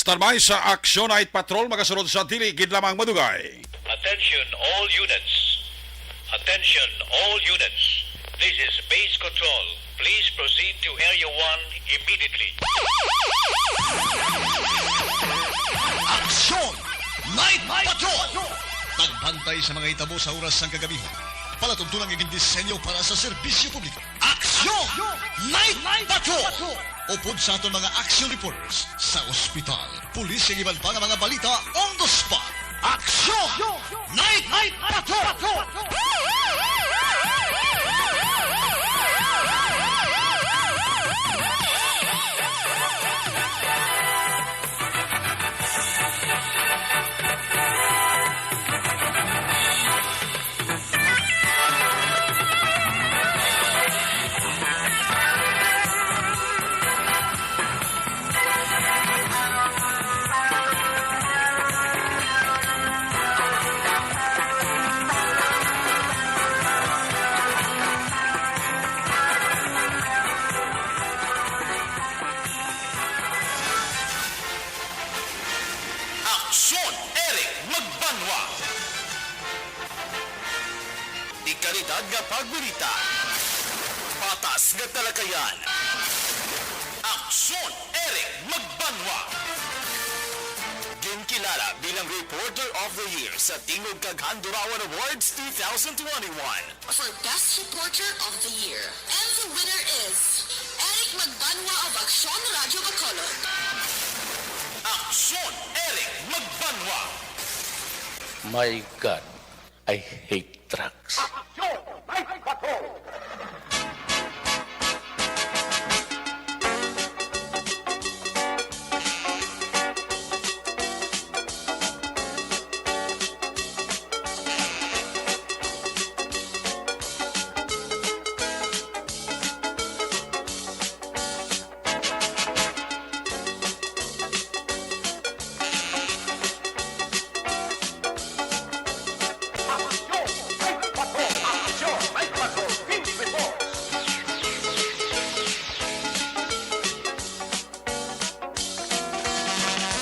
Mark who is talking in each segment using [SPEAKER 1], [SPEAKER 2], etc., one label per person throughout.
[SPEAKER 1] Standby sa Action Night Patrol, magasunod sa dili gid lamang madugay.
[SPEAKER 2] Attention all units. Attention all units. This is base control. Please proceed to Area 1 immediately.
[SPEAKER 3] Aksyon! Night Patrol! Tagbantay sa mga itabo sa oras ng kagabihan. Palatuntunang iging disenyo para sa serbisyo publiko. Aksyon! Night Patrol! Upod sa aton mga action reporters sa ospital, pulis ang iban pa ng mga balita on the spot. Aksyon! Night Patrol!
[SPEAKER 4] Aksyon Eric Magbanwa. Ikalidad nga pagbalita. Patas nga talakayan. Aksyon Eric Magbanwa. Ginkilala bilang Reporter of the Year sa Tingog kag Handurawan Awards 2021.
[SPEAKER 5] For Best Reporter of the Year. And the winner is Eric Magbanwa of Aksyon Radio Bacolod.
[SPEAKER 4] Aksyon Eric Magbanwa.
[SPEAKER 6] My God, I hate trucks.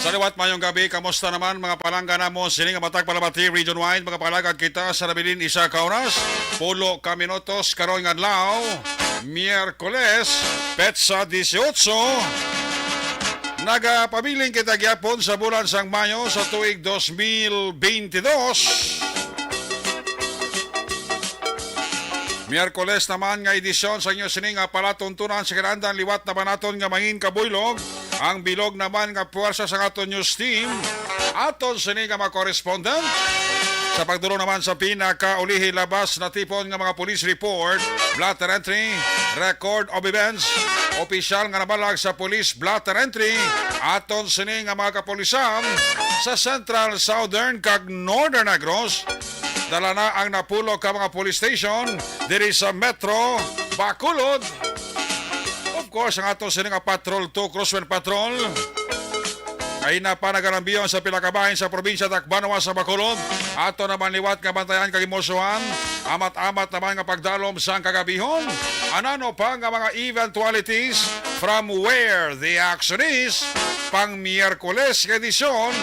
[SPEAKER 1] Saliwat mayong gabi, kamusta naman mga palangga namo sining matag palabati region wide mga palagag kita sa nabilin isa ka oras, pulo ka minutos karon nga adlaw, Miyerkules, petsa 18. Nagapabiling kita gyapon sa bulan sang Mayo sa tuig 2022. Miyerkules naman nga edisyon sa inyo sining nga palatuntunan sa kinahanglan liwat na banaton nga mangin kabuylog. Ang bilog naman nga puwersa sa aton news team, aton sining nga mga correspondent. Sa pagdulong naman sa pinakaulihi labas na tipon nga mga police report, blatter entry, record of events, opisyal nga nabalag sa police blatter entry, aton sining nga mga kapulisan sa Central, Southern kag Northern Negros. Dala na ang napulo ka mga police station diri sa Metro Bacolod. Of course, ang ato sining Patrol 2 Crosswind Patrol ay napanaganambiyon sa pilakabahin sa probinsya Tacloban sa Bacolod. Ato naman liwat nga bantayan kagimosuhan, amat-amat naman nga pagdalom sa kagabihon. Anano pa nga mga eventualities from where the action is pang Miyerkules edisyon.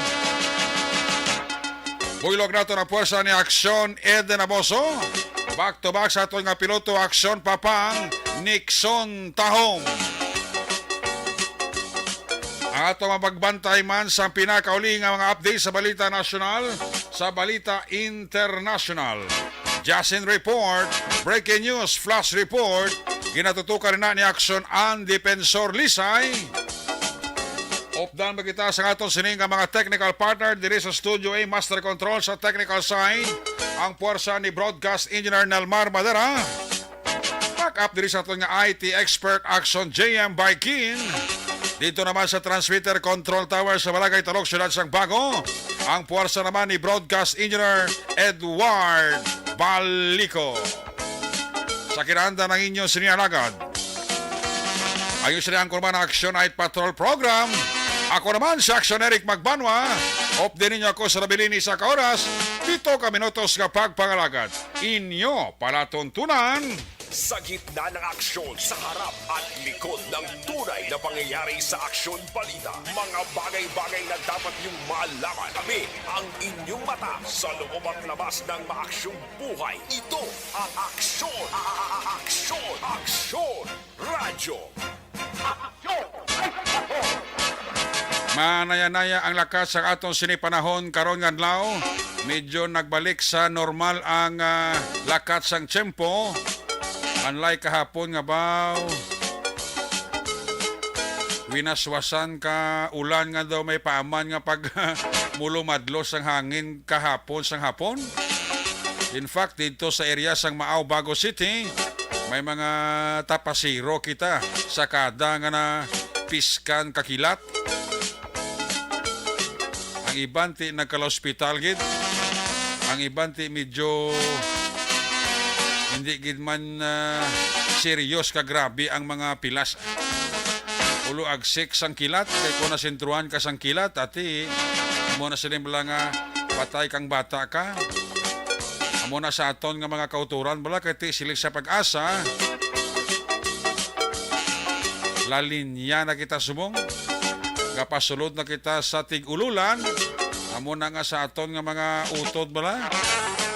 [SPEAKER 1] Buylog nato na puwersa ni Aksyon Eden Aboso. Back to back sa aton nga piloto Aksyon Papang Nixon Tahong. Ang ato mapagbantay man sa pinakauli nga mga update sa balita nasyonal, sa balita international. Jasin Report, Breaking News, Flash Report, ginatutukan na ni Aksyon ang Defensor Lisay. Opdan ba kita sa aton sining nga mga technical partner diri sa Studio A Master Control sa technical side, ang puwersa ni Broadcast Engineer Nelmar Madera. Back up diri sa aton nga IT expert Action JM Baikin. Dito naman sa transmitter control tower sa Balagay Talok, Siyudad sang Bago, ang puwersa naman ni Broadcast Engineer Edward Balico. Sa kinahanglan ng inyong sinialagad, ayos rin ang kurban ng Action Night Patrol Program. Ako naman si Action Eric Magbanwa. Op din ninyo ako sa nabilin isa ka oras. Dito ka minutos nga pagpangalagad. Inyo palatuntunan
[SPEAKER 7] Sa gitna ng aksyon, sa harap at likod ng tunay na pangyayari sa aksyon balita. Mga bagay-bagay na dapat niyong malaman. Kami ang inyong mata sa loob at labas ng maaksyong buhay. Ito ang Aksyon! Aksyon! Aksyon! Radyo!
[SPEAKER 1] Manaya-naya ang lakas sa atong sinipanahon karon nga adlaw. Medyo nagbalik sa normal ang lakas sang tiyempo. Unlike kahapon nga baw, winaswasan ka ulan nga daw may paaman nga pag mulumadlos ang hangin kahapon sang hapon. In fact, dito sa area sang Maaw, Bago City, may mga tapasiro kita sa kada nga na piskan kakilat. Ang iban ti nagkala-hospital gid. Ang iban ti medyo hindi gid man serious ka grabe ang mga pilas. Ulo agsik sang kilat kay kung nasentruhan ka sang kilat ati mo na sila nga patay kang bata ka. Amo na sa aton nga mga kauturan bala kay ti sila sa pag-asa. Lalinya na kita sumong. Kapasulod na kita sa tig-ululan. Amo na nga sa aton nga mga utod bala.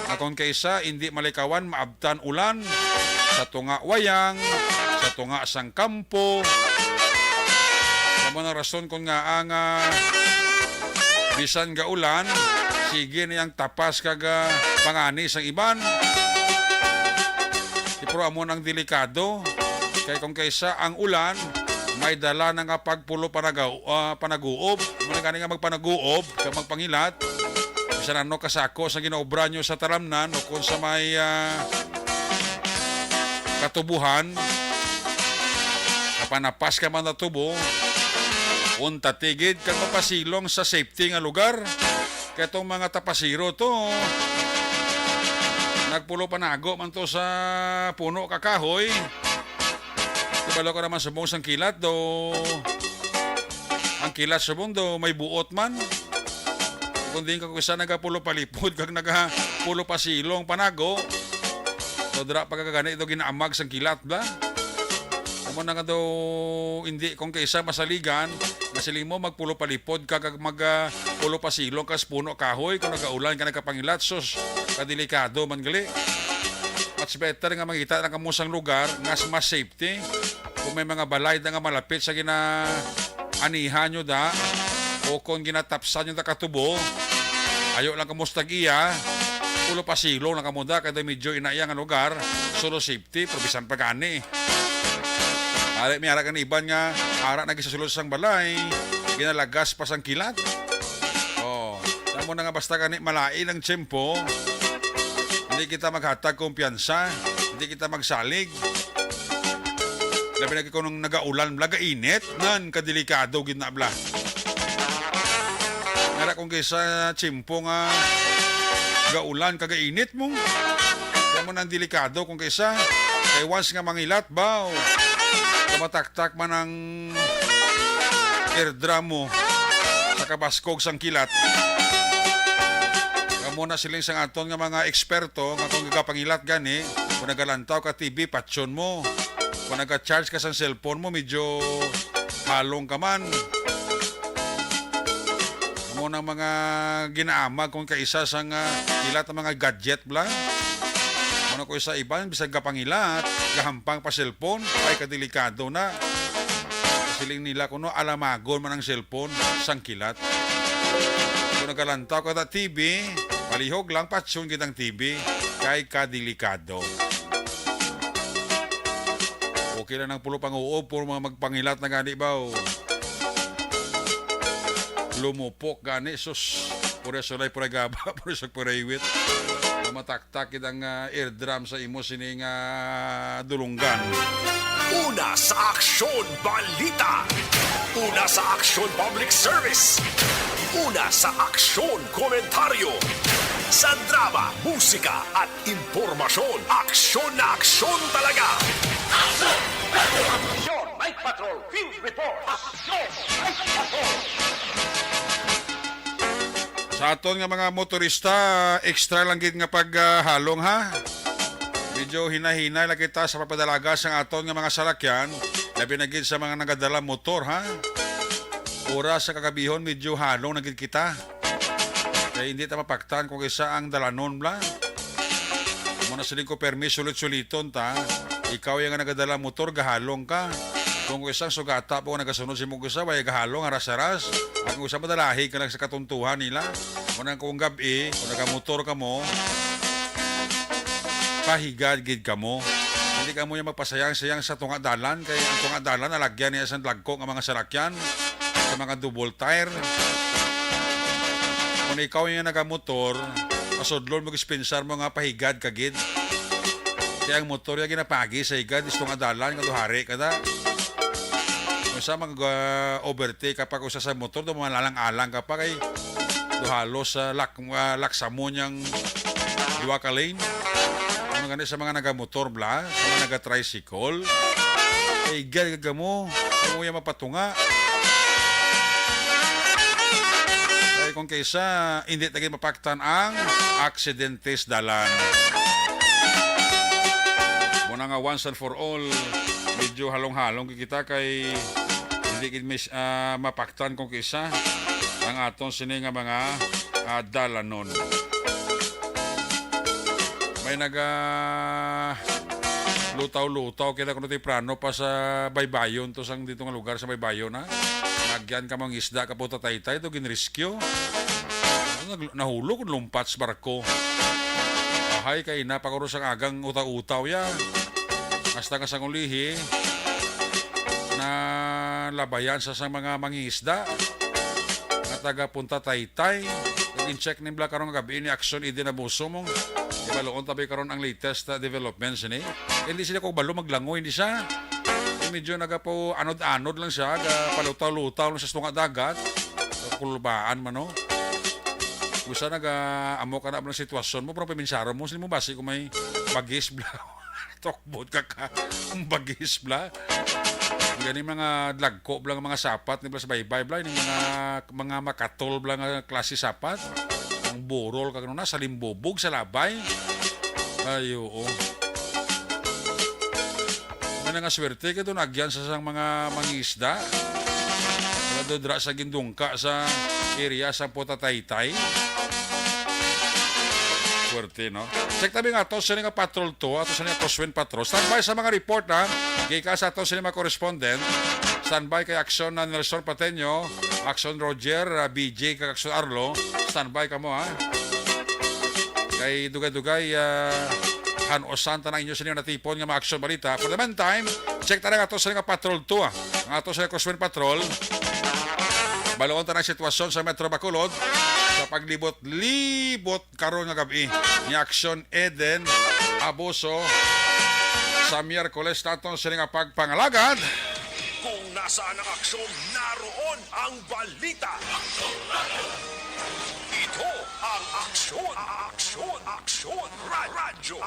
[SPEAKER 1] Akon kaysa hindi malikawan maabtan ulan sa tunga wayang, sa tunga sang kampo. Amo na rason kung nga ang bisan ga ulan, sige niyang tapas kaga pangani sang iban. Ipro amo nang delikado. Kay kung kaysa ang ulan, may dala na nga pagpulo panaguob. Muna gani nga magpanaguob, ka magpangilat. Bisa na no kasako sa ginaobra nyo sa talamnan o kung sa may katubuhan. Kapanapas ka man na tubo, unta tigid kang mapasilong sa safety nga lugar. Kaya itong mga tapasiro to, nagpulo panago man to sa puno kakahoy. Balo ko naman subong sang kilat do. Ang kilat subong do may buot man. Kung din ka kusa nagapulo palipod kag nagapulo pasilong panago. Do dra pagkagani do ginaamag sang kilat ba? Amo na nga do hindi kung kaysa masaligan nasiling mo magpulo palipod kag magpulo pasilong kas puno kahoy kung nagaulan ka nagkapangilat sus kadelikado man gali. Much better nga makita na kamusang lugar nga mas safety. Kung may mga balay na nga malapit sa ginaanihan nyo da o kung ginatapsan nyo da katubo, ayaw lang kamustag iya, pulo pasilong lang kamuda kada medyo inaya nga lugar, solo safety, probisan pagani. May ara kan iban nga, ara nagisasulod sang balay, ginalagas pa sang kilat. Oh, tamo na nga basta kani malai ng tiyempo, hindi kita maghatag kumpiyansa, hindi kita magsalig. Labi na kung nagaulan, laga init, nan kadelikado ginabla. Ngara kung kaysa tsimpo nga gaulan, kagainit mo. Kaya mo nang delikado kung kaysa, kay once nga mangilat, baw, kamataktak man ang airdrum mo sa kabaskog sang kilat. Kamo na siling sang aton nga mga eksperto, nga kung gagapangilat gani, kung nagalantaw ka TV, patsyon mo. Kung nag-charge ka sa cellphone mo, medyo halong ka man. Mo ng mga ginaamag kung kaisa sa ilat ng mga gadget bla. Kung ko isa iban, bisag kapangilat, gahampang pa cellphone, ay kadelikado na. Siling nila kung alamagon man ang cellphone, sang kilat. Kung nagalantaw ka na TV, palihog lang, patsyon kitang TV, kay kadelikado. Okay lang ng pulo pang-uob puro mga magpangilat na gani ba lumupok gani sus pura sulay pura gaba pura sak pura iwit mataktak itang airdrum sa imo sining dulunggan.
[SPEAKER 7] Una sa Aksyon Balita. Una sa Aksyon Public Service. Una sa Aksyon Komentaryo. Sa drama, musika at impormasyon. Aksyon na aksyon talaga.
[SPEAKER 2] Action! Night Patrol! Field Report! Action! Night Patrol!
[SPEAKER 1] Sa aton nga mga motorista, extra lang gid nga paghalong ha. Medyo hinahinay lang kita sa papadalaga sa aton nga mga salakyan. Labi na gid sa mga nagadala motor, ha? Oras sa kakabihon, medyo halong nagid kita. Kaya hindi ta mapaktan kung isa ang dalanon bla. Muna siling ko permis sulit-suliton ta. Ikaw yung nagadala motor, gahalong ka. Kung isang sugata po nagasunod si mong isa, way gahalong, aras-aras. At kung isa madalahi ka lang sa katuntuhan nila. Muna kung gabi, kung nagamotor ka mo, pahigad gid ka mo. Hindi ka mo yung magpasayang-sayang sa tunga dalan. Kaya ang tunga dalan, nalagyan niya sa lagko ng mga salakyan, sa mga double tire. Kung ikaw yung nagamotor, pasudlon mag-spensar mo nga pahigad kagid. Kaya ang motor yung ginapagi sa higad, isto nga dalan, nga duhari ka da. Kung sa mag-overtake kapag usa sa motor, dumalalang-alang ka pa kay duhalo sa laksa mo niyang diwa ka lane. Ano gani sa mga nagamotor bla, sa mga naga-tricycle, higad ka mo, kung yung mapatunga. Kung kaysa hindi tagin mapaktan ang aksidentes dalan. Muna nga once and for all, medyo halong-halong kita kay hindi gid mapaktan kung kaysa ang aton sini nga mga dalanon. May lutaw-lutaw kita kuno prano pa sa Baybayon to sang dito nga lugar sa Baybayon, ha. Nagyan ka mang isda ka po tatay-tay to ginriskyo. Nahulog lumpat sa barko. Ahay kay napakuro sang agang utaw-utaw ya. Hasta ka sang ulihi na labayan sa mga mangingisda. Nga taga punta taytay. In-check ni Bla karon gabi ni action idi na buso mong. Ibaloon tabi karon ang latest developments ni. Hindi sila kog balo maglangoy hindi siya. Medyo po anod-anod lang siya, palutaw-lutaw lang sa tunga dagat, kulbaan man, no? Gusto amo ka na ng sitwasyon mo, pero paminsaro mo, sila mo basi kung may bagis bla, tokbot ka bagis bla. Yan yung mga lagko bla, mga sapat, ni bla sa baybay bla, yung mga makatol bla nga klase sapat, ang burol ka na, sa limbubog, sa labay. Ay, oo. Ano nga swerte ka doon, agyan sa mga mangisda. Dodra sa gindungka sa area sa Potataytay. Swerte, no? Check tabi nga to, sila nga patrol to, ato sila nga Coswin Patrol. Standby sa mga report, ha? Gika sa ato sila mga correspondent. Standby kay Action na Nelson Pateño, Action Roger, BJ, kay Action Arlo. Standby ka mo, ha? Kay dugay-dugay, hanosan ta na inyo sa inyo natipon nga mga aksyon balita. For the meantime, check ta na ato sa nga patrol 2. Ang ato sa Coswin Patrol. Baloon ta na sitwasyon sa Metro Bacolod sa paglibot-libot karon nga gabi ni Action Eden Abuso sa Miyerkules naton sa nga pagpangalagad.
[SPEAKER 7] Kung nasaan ang aksyon, naroon ang balita. Ito ang aksyon, radyo,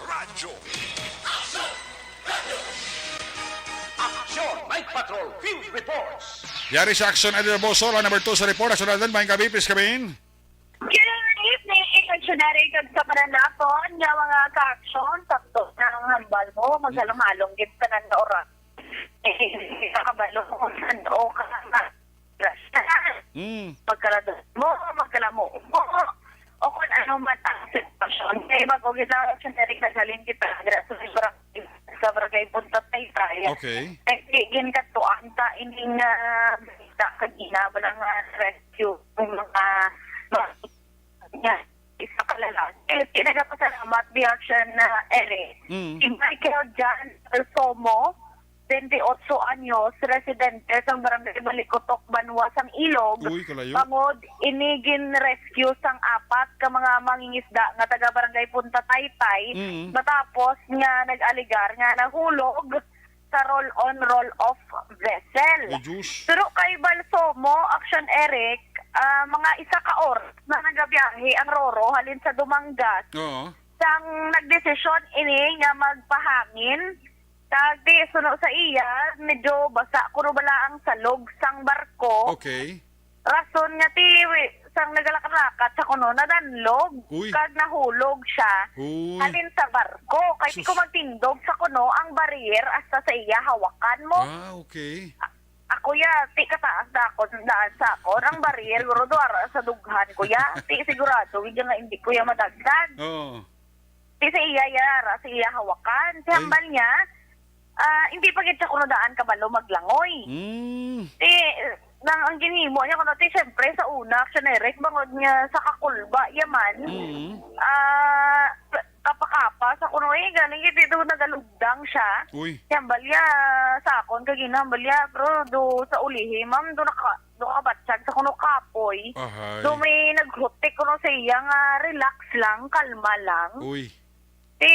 [SPEAKER 7] radyo.
[SPEAKER 8] Action! Night Patrol! Field Reports!
[SPEAKER 1] Yari sa Action Eden Abuso, line number 2 sa report. Action Eden, maing gabi, please come in.
[SPEAKER 9] Good evening, Aksiyonary kag sa pananapon nga mga ka-aksyon, sakto na ang hambal mo, maghalong-halong git ka na oras. Kakabalo mo o pagkaradas mo, magkalamo mo, o kung ano man ang sitwasyon. Kaya mag-ugit lang ang Aksiyonary kasalin kita, sa barangay Punta Taytay.
[SPEAKER 1] Okay.
[SPEAKER 9] Nagtigin ka to, anta ining balita kagina, walang rescue ng mga isa kalala. Pinagapasalamat the action na ere. Si Michael John Alsomo, 28 anyos, residente sa barangay Balikotok, Banwa, sang Ilog.
[SPEAKER 1] Uy, kalayo.
[SPEAKER 9] Pangod, inigin rescue sang apat ka mga mangingisda nga taga barangay Punta Taytay. Matapos nga nag-aligar nga nahulog sa roll-on, roll-off vessel. Pero kay Balsomo, Action Eric, mga isa ka oras na nagabiyahe ang Roro halin sa Dumangas.
[SPEAKER 1] Oo.
[SPEAKER 9] Sang nagdesisyon ini nga magpahangin, tagdi suno sa iya, medyo basa kuno bala ang salog sang barko.
[SPEAKER 1] Okay.
[SPEAKER 9] Rason nga ti sang nagalakarakat sa kuno nadanlog
[SPEAKER 1] Uy.
[SPEAKER 9] kag nahulog siya.
[SPEAKER 1] Uy.
[SPEAKER 9] Halin sa barko kay di
[SPEAKER 1] Sus.
[SPEAKER 9] ko magtindog sa kuno ang barrier hasta sa iya hawakan mo.
[SPEAKER 1] Ah, okay.
[SPEAKER 9] Ako ya, ti kataas da ako, daan sa ako. Ang barrier, guro do, ara sa dughan ko ya. Ti sigurado, hindi nga hindi ko ya madagdag.
[SPEAKER 1] Oo.
[SPEAKER 9] Ti sa iya ya, ara sa iya hawakan. Si hambal niya, hindi pa gid siya kuno daan kabalo maglangoy. Ti, nang ang ginhimo niya kuno, ti syempre sa una, action direct, bangod niya sa kakulba, yaman. Kapakapa sa kuno galing dito nagalugdang siya.
[SPEAKER 1] Uy.
[SPEAKER 9] Balya sa akon kagina balya pero do sa ulihi ma'am do nakabatsag sa kuno kapoy.
[SPEAKER 1] Ahay.
[SPEAKER 9] Do may naghutik kuno sa iya nga relax lang, kalma lang.
[SPEAKER 1] Uy.
[SPEAKER 9] Ti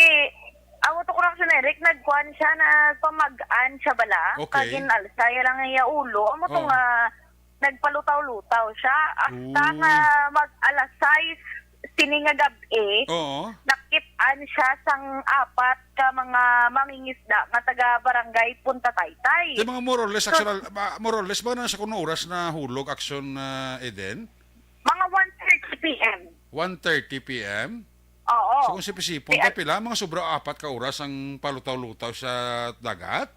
[SPEAKER 9] amo to kuno sa Eric nagkuan siya na pamagaan siya bala.
[SPEAKER 1] Okay.
[SPEAKER 9] Kagin alsaya lang iya ulo. Amo to
[SPEAKER 1] Oh.
[SPEAKER 9] nga nagpalutaw-lutaw siya hasta
[SPEAKER 1] Uy.
[SPEAKER 9] nga mag-alas 6 sininga gabi.
[SPEAKER 1] Oo.
[SPEAKER 9] Nakitaan siya sang apat ka mga mangingisda nga taga barangay Punta Taytay.
[SPEAKER 1] Di mga more or less, actual, more or less ba na sa kuno oras na hulog action Eden?
[SPEAKER 9] Mga 1:30 p.m.
[SPEAKER 1] 1:30 p.m.
[SPEAKER 9] Oo.
[SPEAKER 1] So kung sipisipon ka pila, mga sobra 4 ka oras ang palutaw-lutaw sa dagat?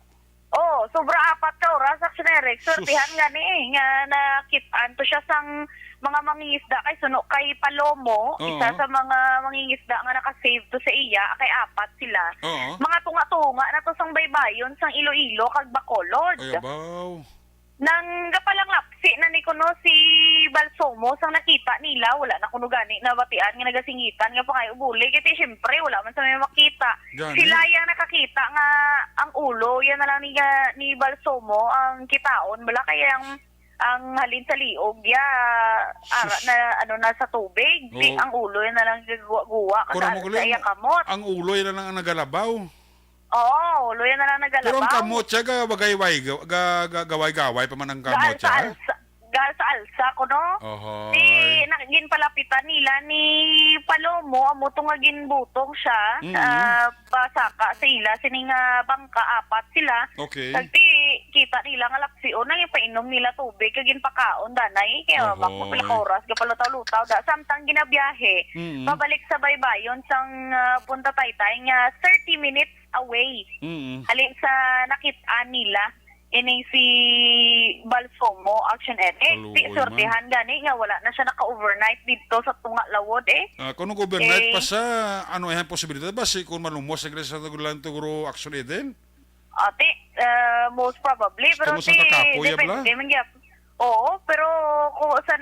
[SPEAKER 9] Oo, sobra apat ka oras action Eric. Sortihan gani nga nakitaan to siya sang mga mangingisda kay suno kay Palomo,
[SPEAKER 1] Oo.
[SPEAKER 9] isa sa mga mangingisda nga naka-save to sa iya kay apat sila.
[SPEAKER 1] Oo.
[SPEAKER 9] Mga tunga-tunga na to sang baybayon sang Iloilo kag Bacolod.
[SPEAKER 1] Ay, abaw.
[SPEAKER 9] Nang gapalang lapsi na ni kuno si Balsomo sang nakita nila wala na kuno gani na batian nga nagasingitan nga pa kayo buli kiti syempre wala man sa may makita.
[SPEAKER 1] Gani?
[SPEAKER 9] Sila yang nakakita nga ang ulo yan na lang ni Balsomo ang kitaon bala kaya ang halin sa liog ya ara na ano na sa tubig. Di,
[SPEAKER 1] Oo.
[SPEAKER 9] ang ulo yan na lang guwa
[SPEAKER 1] Kuno mo
[SPEAKER 9] kasi sa iya kamot.
[SPEAKER 1] ang ulo yan lang ang nagalabaw.
[SPEAKER 9] Oo, ulo yan na lang nagalabaw.
[SPEAKER 1] Pero ang kamot siya, gaway-gaway pa man ang kamot siya.
[SPEAKER 9] Gal sa alsa ko no.
[SPEAKER 1] Oho.
[SPEAKER 9] Di nagin palapitan nila ni Palomo amo to nga ginbutong siya pasaka sa ila sining bangka apat sila.
[SPEAKER 1] Okay.
[SPEAKER 9] Tagti kita nila nga lapsion na ipainom nila tubig kag ginpakaon danay kaya
[SPEAKER 1] Ohoy.
[SPEAKER 9] magpapila ka oras gapalutaw-lutaw da samtang ginabiyahe pabalik sa baybayon sang Punta Taytay nga 30 minutes away. Alin sa nakit-an nila ini si Balsomo action edit. Di
[SPEAKER 1] Kaluoy
[SPEAKER 9] sortihan gani nga wala na siya naka-overnight dito sa Tunga Lawod
[SPEAKER 1] Kung overnight
[SPEAKER 9] Eh.
[SPEAKER 1] pa sa, ano yan posibilidad ba? Si kung malumos sa sa Tagulan Tuguro Action Eden?
[SPEAKER 9] Ate, most probably pero
[SPEAKER 1] Kamusta ka kapoy, abla?
[SPEAKER 9] depende man gyap. Oo, pero kung sa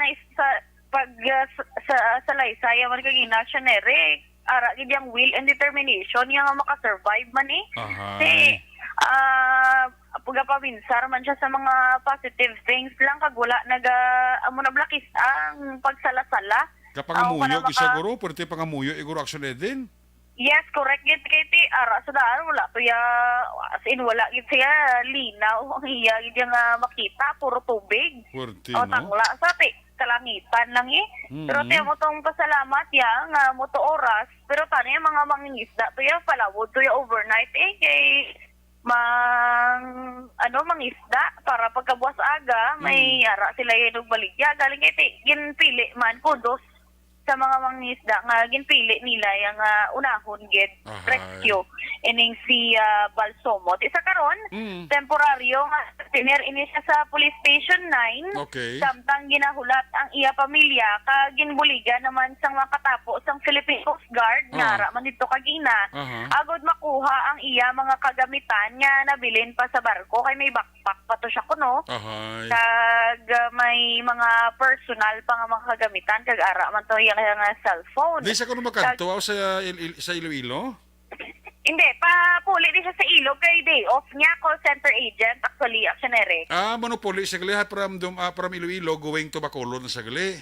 [SPEAKER 9] pag sa laysay man kag inaction ara gid yang will and determination yang maka-survive man
[SPEAKER 1] Ahay.
[SPEAKER 9] Pagpawinsar man siya sa mga positive things lang kag wala amo na blakis ang pagsalasala.
[SPEAKER 1] Kapangamuyo,
[SPEAKER 9] para
[SPEAKER 1] siguro, pwede pangamuyo, iguro Action Eden?
[SPEAKER 9] Yes, correct gid kay ti ara sa daan wala to ya as in wala gid siya linaw ang iya gid nga makita puro tubig.
[SPEAKER 1] Pwede,
[SPEAKER 9] O
[SPEAKER 1] no?
[SPEAKER 9] tangla sa ti kalangitan lang Pero ti mo tong pasalamat ya nga mo to oras pero tani mga mangingisda to ya palawod to ya overnight kay mangisda para pagkabuas aga may ara sila yung baligya galing kay ti ginpili man kudos sa mga mangisda nga ginpili nila yung unahon gid
[SPEAKER 1] Ahay.
[SPEAKER 9] rescue ining si Balsomo ti sa karon temporaryo nga tiner ini siya sa police station 9
[SPEAKER 1] Okay.
[SPEAKER 9] samtang ginahulat ang iya pamilya kag ginbuligan naman sang makatapo sang Philippine Coast Guard nga ara man dito kagina agod makuha ang iya mga kagamitan nga nabilin pa sa barko kay may backpack pa to siya kuno
[SPEAKER 1] Ahay.
[SPEAKER 9] kag may mga personal pa nga mga kagamitan kag ara man to yung cellphone.
[SPEAKER 1] Di sa kuno makanto sa Iloilo?
[SPEAKER 9] Hindi, puli din siya sa ilog kay day off niya, call center agent, actually, actionary.
[SPEAKER 1] Monopoly, sagli ha, from Iloilo, going to Bacolod na sagli.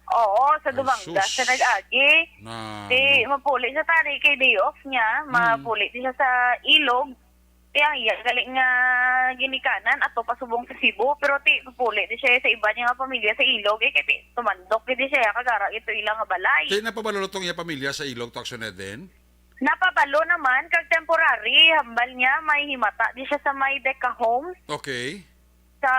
[SPEAKER 9] Oo, sa
[SPEAKER 1] Ay,
[SPEAKER 9] Dumanga,
[SPEAKER 1] sus.
[SPEAKER 9] sa nag-agi.
[SPEAKER 1] Na,
[SPEAKER 9] Di, mapuli siya tari kay day off niya, mapuli din siya sa ilog. Kaya iya, galing nga ginikanan ato pasubong sa Cebu, pero ti, mapuli din siya sa iba niya nga pamilya sa ilog, kaya tumandok din siya, kagara ito ilang nga balay.
[SPEAKER 1] Kaya napabalulotong iya pamilya sa Ilog to Action Eden?
[SPEAKER 9] Napabalo naman, kag temporary, hambal niya, may himata di siya sa may Deca Homes.
[SPEAKER 1] Okay.
[SPEAKER 9] sa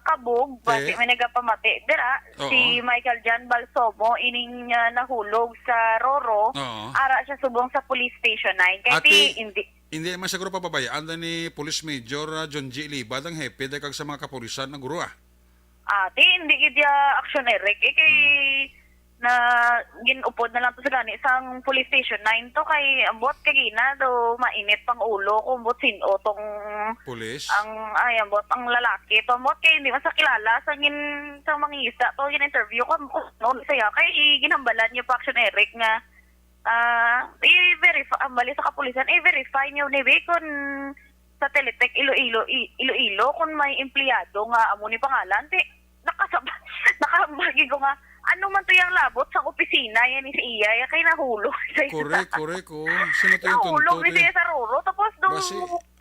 [SPEAKER 9] Kabog, basi may nagapamati. Dira,
[SPEAKER 1] Oo.
[SPEAKER 9] si Michael Jan Balsomo, ining nahulog sa Roro,
[SPEAKER 1] Oo.
[SPEAKER 9] ara siya subong sa police station 9. Kaya
[SPEAKER 1] Ate,
[SPEAKER 9] hindi.
[SPEAKER 1] hindi naman siguro papabayaan na ni Police Major John G. Libad ang hepe dahil kag sa mga kapulisan ng guro
[SPEAKER 9] Ate, hindi gidya action Eric. Kay na ginupod na lang to sa gani sang police station 9 to kay ambot kagina do mainit pang ulo kung ambot sino tong
[SPEAKER 1] Police.
[SPEAKER 9] ambot ang lalaki to ambot kay hindi masakilala sa mangingisda to interview ko noon saya kay ginhambalan niya pa action Eric nga i-verify bali sa kapulisan i-verify niyo ni kung sa Teletech Iloilo kung may empleyado nga amo ni pangalan ti nakamagi ko nga ano man to yung labot sa opisina yan ni si Iya kay nahulog sa
[SPEAKER 1] Correct. Sino to yung
[SPEAKER 9] nahulog
[SPEAKER 1] tunto?
[SPEAKER 9] ni siya sa Roro tapos doon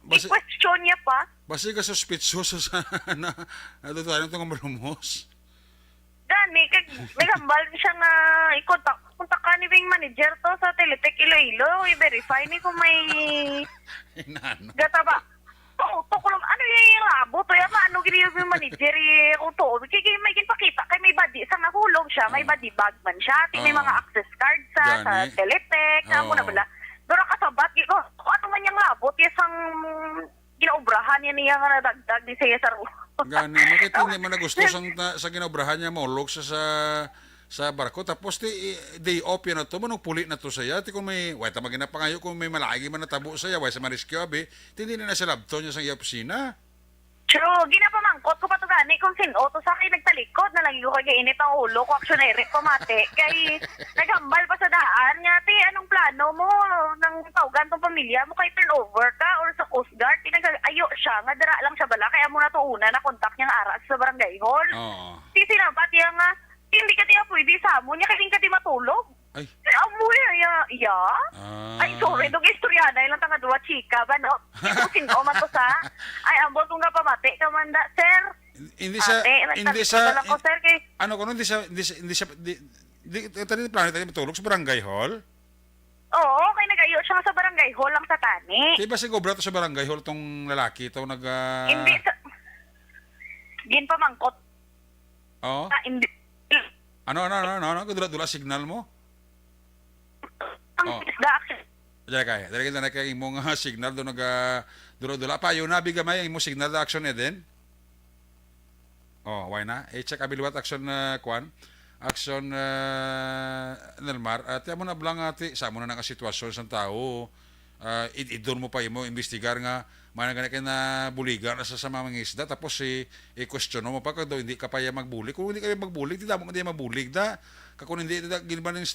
[SPEAKER 1] Basi-
[SPEAKER 9] i-question niya pa.
[SPEAKER 1] Basi ka suspitsoso sa na tayo itong marumos.
[SPEAKER 9] Gani, may hambal siya nga kontak ka ni Wing Manager to sa Teletech Iloilo, i-verify ni kung may
[SPEAKER 1] Inano.
[SPEAKER 9] gata ba? Oo, to ko lang, ano yung labo to yan, ano gini yung manager, kung to, kaya may ginpakita, kay may body, sa nahulog siya, may body bag man siya, may mga access card sa
[SPEAKER 1] Gani.
[SPEAKER 9] Teletech, mo na bala. Pero kasabat, ano man yung labot, yung ginaubrahan niya nga nadagdag ni Saya sa rulo.
[SPEAKER 1] Gani, makita hindi man na gusto sa ginobrahan niya maulog sa barko tapos day off yan na to manong puli na to saya ti kung may wait tamagin na pangayo kung may malagi man natabo saya wait sa mariskyo abi hindi na sa labto niya sa iya opisina.
[SPEAKER 9] True, ginapamangkot ko pa to gani kung sino to sa akin nagtalikod na lang yung kay init ang ulo ko aksyonere pamate kay naghambal pa sa daan nga ti anong plano mo nang tawgan tong pamilya mo kay turnover ka or sa Coast Guard tinagayo siya nga dara lang siya bala kaya mo na to una na kontak niyang aras sa barangay hall.
[SPEAKER 1] Oo.
[SPEAKER 9] Si sinabat niya nga hindi ka tiya pwede sa mo niya kasi ka ti matulog.
[SPEAKER 1] Ay.
[SPEAKER 9] Amoy ya. Ay sorry dong istorya na ilang tanga duwa chika ba no? Ito sino man to sa ay ambot kung nga pamati ka man da sir.
[SPEAKER 1] Hindi
[SPEAKER 9] Ate, ko, sir, kay
[SPEAKER 1] ano ko hindi siya tadi plano tayo matulog sa barangay hall.
[SPEAKER 9] oo, kay nagayo siya sa barangay hall lang sa tani.
[SPEAKER 1] Di ba si gobra to sa barangay hall tong lalaki to
[SPEAKER 9] Hindi sa ginpamangkot.
[SPEAKER 1] Oh.
[SPEAKER 9] Hindi.
[SPEAKER 1] Ano dula signal mo?
[SPEAKER 9] Ang
[SPEAKER 1] Oh.
[SPEAKER 9] isda action.
[SPEAKER 1] Dali kita na kay imong signal do dula pa yun na bigamay imong signal da action eden. Oh, why na? Check abilwat action kwan. Action Nelmar at mo na blang ati sa mo na nga sitwasyon sa tao. Idon mo pa imo investigar nga managana kay na buligan na sa mga isda tapos i-question mo pa daw hindi ka pa magbulig kung hindi ka magbulig di damo hindi mabulig da kung hindi da ginban ng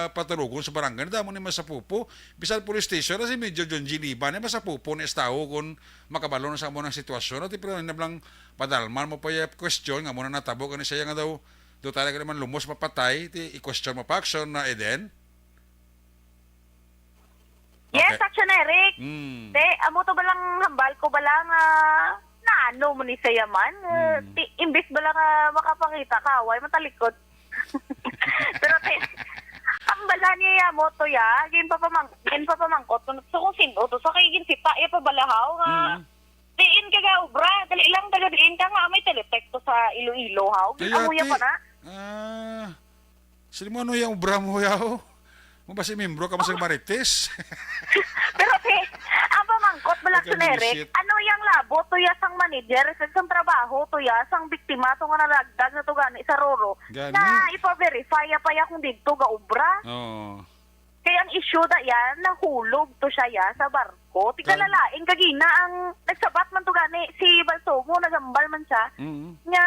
[SPEAKER 1] paturugon sa barangay damo ni masapupo bisan police station si Major John G. Liban ni masapupo ni estado kung makabalo na sa mo ng sitwasyon at pero na blang padalman mo pa question nga mo na natabo kani siya nga daw do talaga naman lumos mapatay i-question mo pa action na eden.
[SPEAKER 9] Yes, action Eric. Te, amo to balang hambal ko balang na ano mo ni sayaman. Imbis balang makapangita ka, way matalikod. Pero te, hambala niya mo to ya, gin pa pamangkot. So kung sino to, sa kay ginsita ya pa balahaw nga. Diin ka ga ubra, dali lang taga diin ka nga may Teletech to sa Iloilo haw. Amo ya pa na.
[SPEAKER 1] Sino mo ano yung ubra mo yaw? Mo ba si membro ka mo sa Marites?
[SPEAKER 9] Pero te, ang pamangkot balak
[SPEAKER 1] Okay,
[SPEAKER 9] sa Eric,
[SPEAKER 1] bullshit.
[SPEAKER 9] ano yung labo, tuya sang manager, sang trabaho, tuya sang biktima, to nga nalagdag na to gani sa Roro,
[SPEAKER 1] Gani.
[SPEAKER 9] na ipa-verify pa ya kung dito ga ubra.
[SPEAKER 1] Oh.
[SPEAKER 9] Kaya ang issue da yan, nahulog to siya ya sa barko. Tigalalaing kagina ang nagsabat man to gani, si Balsomo, nagambal man siya, nga,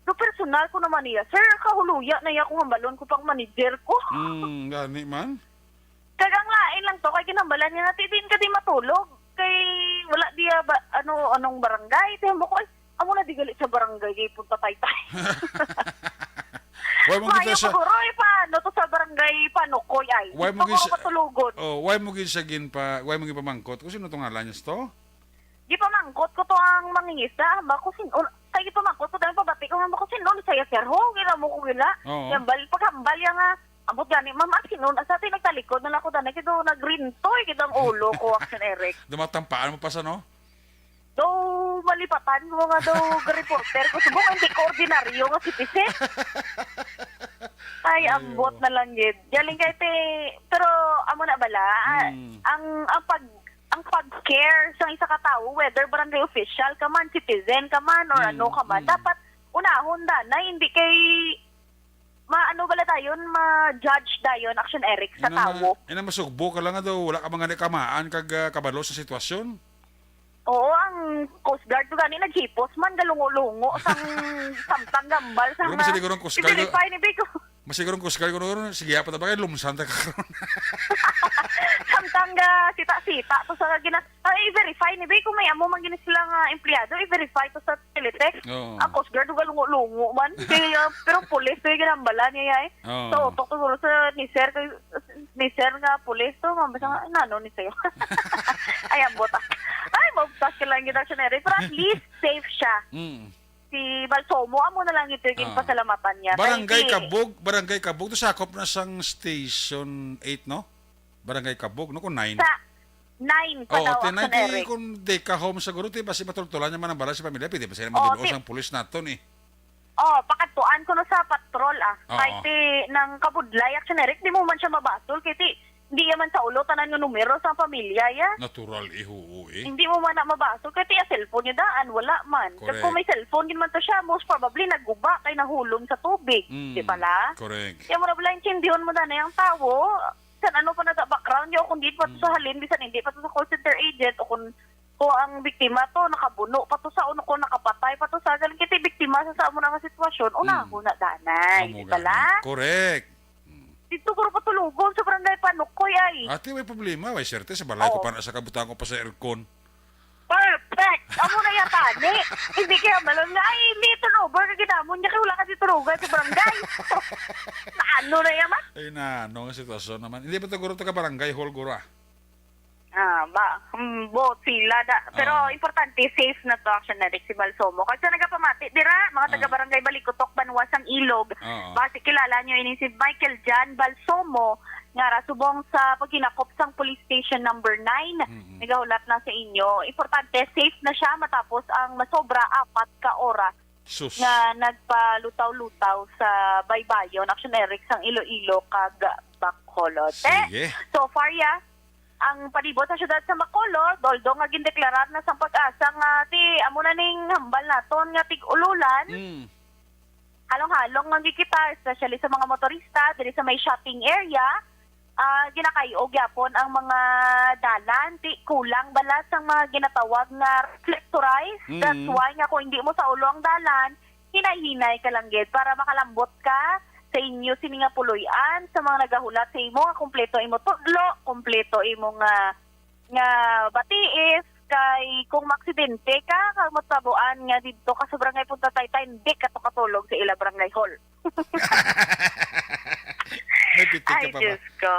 [SPEAKER 9] so personal ko naman niya, sir, kahuluya na ya kung hambalon ko pang manager ko.
[SPEAKER 1] Gani man.
[SPEAKER 9] Kagang lain lang to, kay kinambalan niya natin, din ka di matulog. Kay wala diya ba, anong barangay. Tiyan mo ko, amo na di galit sa barangay, kay punta tay-tay.
[SPEAKER 1] Why mo
[SPEAKER 9] Maya
[SPEAKER 1] kita sa
[SPEAKER 9] siguro, paano to sa barangay, paano ko, ay.
[SPEAKER 1] Why mo
[SPEAKER 9] Ito
[SPEAKER 1] gisa-
[SPEAKER 9] ko matulugon.
[SPEAKER 1] why mo gid sa why mo gid pamangkot? Kung sino tong ngalan niya to?
[SPEAKER 9] Di pa mangkot ko to ang mangingisda. Ba ko sin kay di pa mangkot ko dahil pabati ko nga ko sin saya sir ho gila mo ko gila.
[SPEAKER 1] Oo.
[SPEAKER 9] Yang bal paghambal yang nga ambot gani ma'am asin sa tin nagtalikod na ako dana kito na green toy kitang ulo ko action Eric.
[SPEAKER 1] Dumatampaan mo pa sa no?
[SPEAKER 9] daw malipatan mo nga daw reporter ko subong hindi ko ordinaryo nga citizen. Ay, ambot na lang yun. Galing kay te, pero amo na bala, ang pag-care sa isa ka tao, whether barangay official ka man, citizen ka man, or ano ka man, dapat unahon na hindi kay maano bala dayon, ma-judge dayon, Action Eric, sa tao.
[SPEAKER 1] Ina masugbo ka lang nga daw, wala ka mga nakamaan kag kabalo sa sitwasyon.
[SPEAKER 9] Oo, ang Coast Guard ko gani naghipos man, galungo-lungo, sang samtang gambal, sang
[SPEAKER 1] Pero masigurong Coast Guard-
[SPEAKER 9] i-verify ni Biko.
[SPEAKER 1] Masigurong kuskal ko noon, sige apa ta ba kay lumsan ta karon.
[SPEAKER 9] Samtang sita-sita to sa i-verify ni Biko, may amo man gini silang empleyado, i-verify to sa Teletext.
[SPEAKER 1] Oo.
[SPEAKER 9] Ang Coast Guard ko galungo-lungo man, kaya, pero pulis to yung ginambala niya ay.
[SPEAKER 1] Oo.
[SPEAKER 9] So, tok to sa ni Sir nga pulis to, mabasa nga, nano ni sa'yo. Ay, ambot Ay, mabtas ka lang yung Action Eric, pero at least safe siya. Si Balsomo, amo na lang ito yung pasalamatan niya.
[SPEAKER 1] Barangay
[SPEAKER 9] Kaya,
[SPEAKER 1] Kabug to sakop na sang station 8 no? Barangay Kabug no kun 9.
[SPEAKER 9] Sa 9 pa daw, Action Eric.
[SPEAKER 1] Kung di ka home sa guro, basi matultulan naman ang bala sa pamilya, pwede ba sila madulos ang pulis nato ni?
[SPEAKER 9] Pakatuan ko no sa patrol
[SPEAKER 1] Oo.
[SPEAKER 9] Kahit ng kabudlay, Action Eric, di mo man siya mabasol. Kasi hindi yaman sa ulo, tanan yung numero sa pamilya, ya.
[SPEAKER 1] Natural ihuo eh.
[SPEAKER 9] Hindi mo man na mabasol. Kasi yung cellphone niya daan, wala man.
[SPEAKER 1] Correct.
[SPEAKER 9] Kasi kung may cellphone, din man to siya, most probably nagguba kay nahulong sa tubig. Di pala?
[SPEAKER 1] Correct.
[SPEAKER 9] Kaya mo na pala yung chindiyon mo na yung tao. San ano pa na sa background niya, o kung di pa to sa halin, bisan hindi pa to sa call center agent, o kung ang biktima to, nakabuno pa to sa uno ko, nakapatay pa to sa galing kita biktima sa amo na nga sitwasyon, una ko na danay. Di pala?
[SPEAKER 1] Correct.
[SPEAKER 9] Dito ko patulugong sa barangay Panukoy ay.
[SPEAKER 1] Ate, may problema. May serte sa balay ko pa na sa kabutan ko pa sa aircon.
[SPEAKER 9] Perfect! Amo na yata, ni. Hindi kaya malon nga, ay, hindi turnover ka ginamon niya, kaya wala kasi turugan sa barangay. Ano na yaman?
[SPEAKER 1] Ay na, ano ang sitwasyon naman. Hindi ba ito guro ka barangay hall guro ah?
[SPEAKER 9] Both sila. Pero importante, safe na to, Action Eric, si Balsomo. Kasi nagapamati, dira, mga taga-barangay Balikutok, Banwasang Ilog. Basi kilala nyo ini si Michael Jan Balsomo, nga rasubong sa pagkinakop sang police station number 9. Nagahulat na sa inyo. Importante, safe na siya matapos ang masobra 4 ka oras
[SPEAKER 1] Sus.
[SPEAKER 9] nga nagpalutaw-lutaw sa baybayon, Action Eric, sang Iloilo, kag Bacolod.
[SPEAKER 1] Sige.
[SPEAKER 9] So far, ang palibot sa syudad sa Bacolod, doldo nga gindeklarar na sa pag-asa nga amo na ning hambal naton nga tig-ululan. Halong-halong nga gikita, especially sa mga motorista diri sa may shopping area. Ginakayog yapon ang mga dalan, kulang balas ang mga ginatawag nga reflectorized. That's why nga kung hindi mo sa ulo ang dalan, hinay-hinay ka lang gid para makalambot ka sa inyo sini nga puloy-an, sa mga nagahulat sa imo, kompleto imo tudlo, kompleto imo nga batiis, kay kung maksidente ka, kag matabuan nga dito ka sa barangay Punta Taytay, hindi ka to katulog sa ila barangay hall.
[SPEAKER 1] May pitik ka
[SPEAKER 9] Ay,
[SPEAKER 1] pa ba?
[SPEAKER 9] Diyos ko.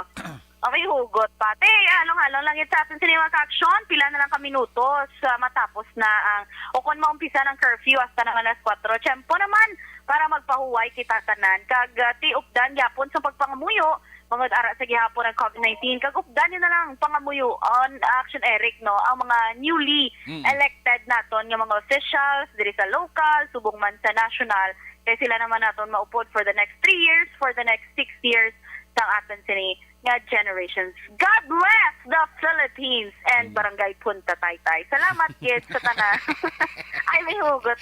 [SPEAKER 9] May hugot pa. Halong-halong lang sa atin sa action. Pila na lang ka minutos matapos na ang, o kung maumpisa ng curfew hasta naman alas 4. Tiyempo naman para magpahuway kita tanan. Kag tiupdan yapon sa pagpangamuyo, mga ara sa gihapon ng COVID-19. Kag updan nyo na lang pangamuyo on Action Eric, no? Ang mga newly elected naton, yung mga officials, diri sa local, subong man sa national, kaya sila naman naton maupod for the next 3 years, for the next 6 years, sang aton sini nga generations. God bless the Philippines and Barangay Punta Taytay. Salamat, kids, sa tanan. Ay, may hugot.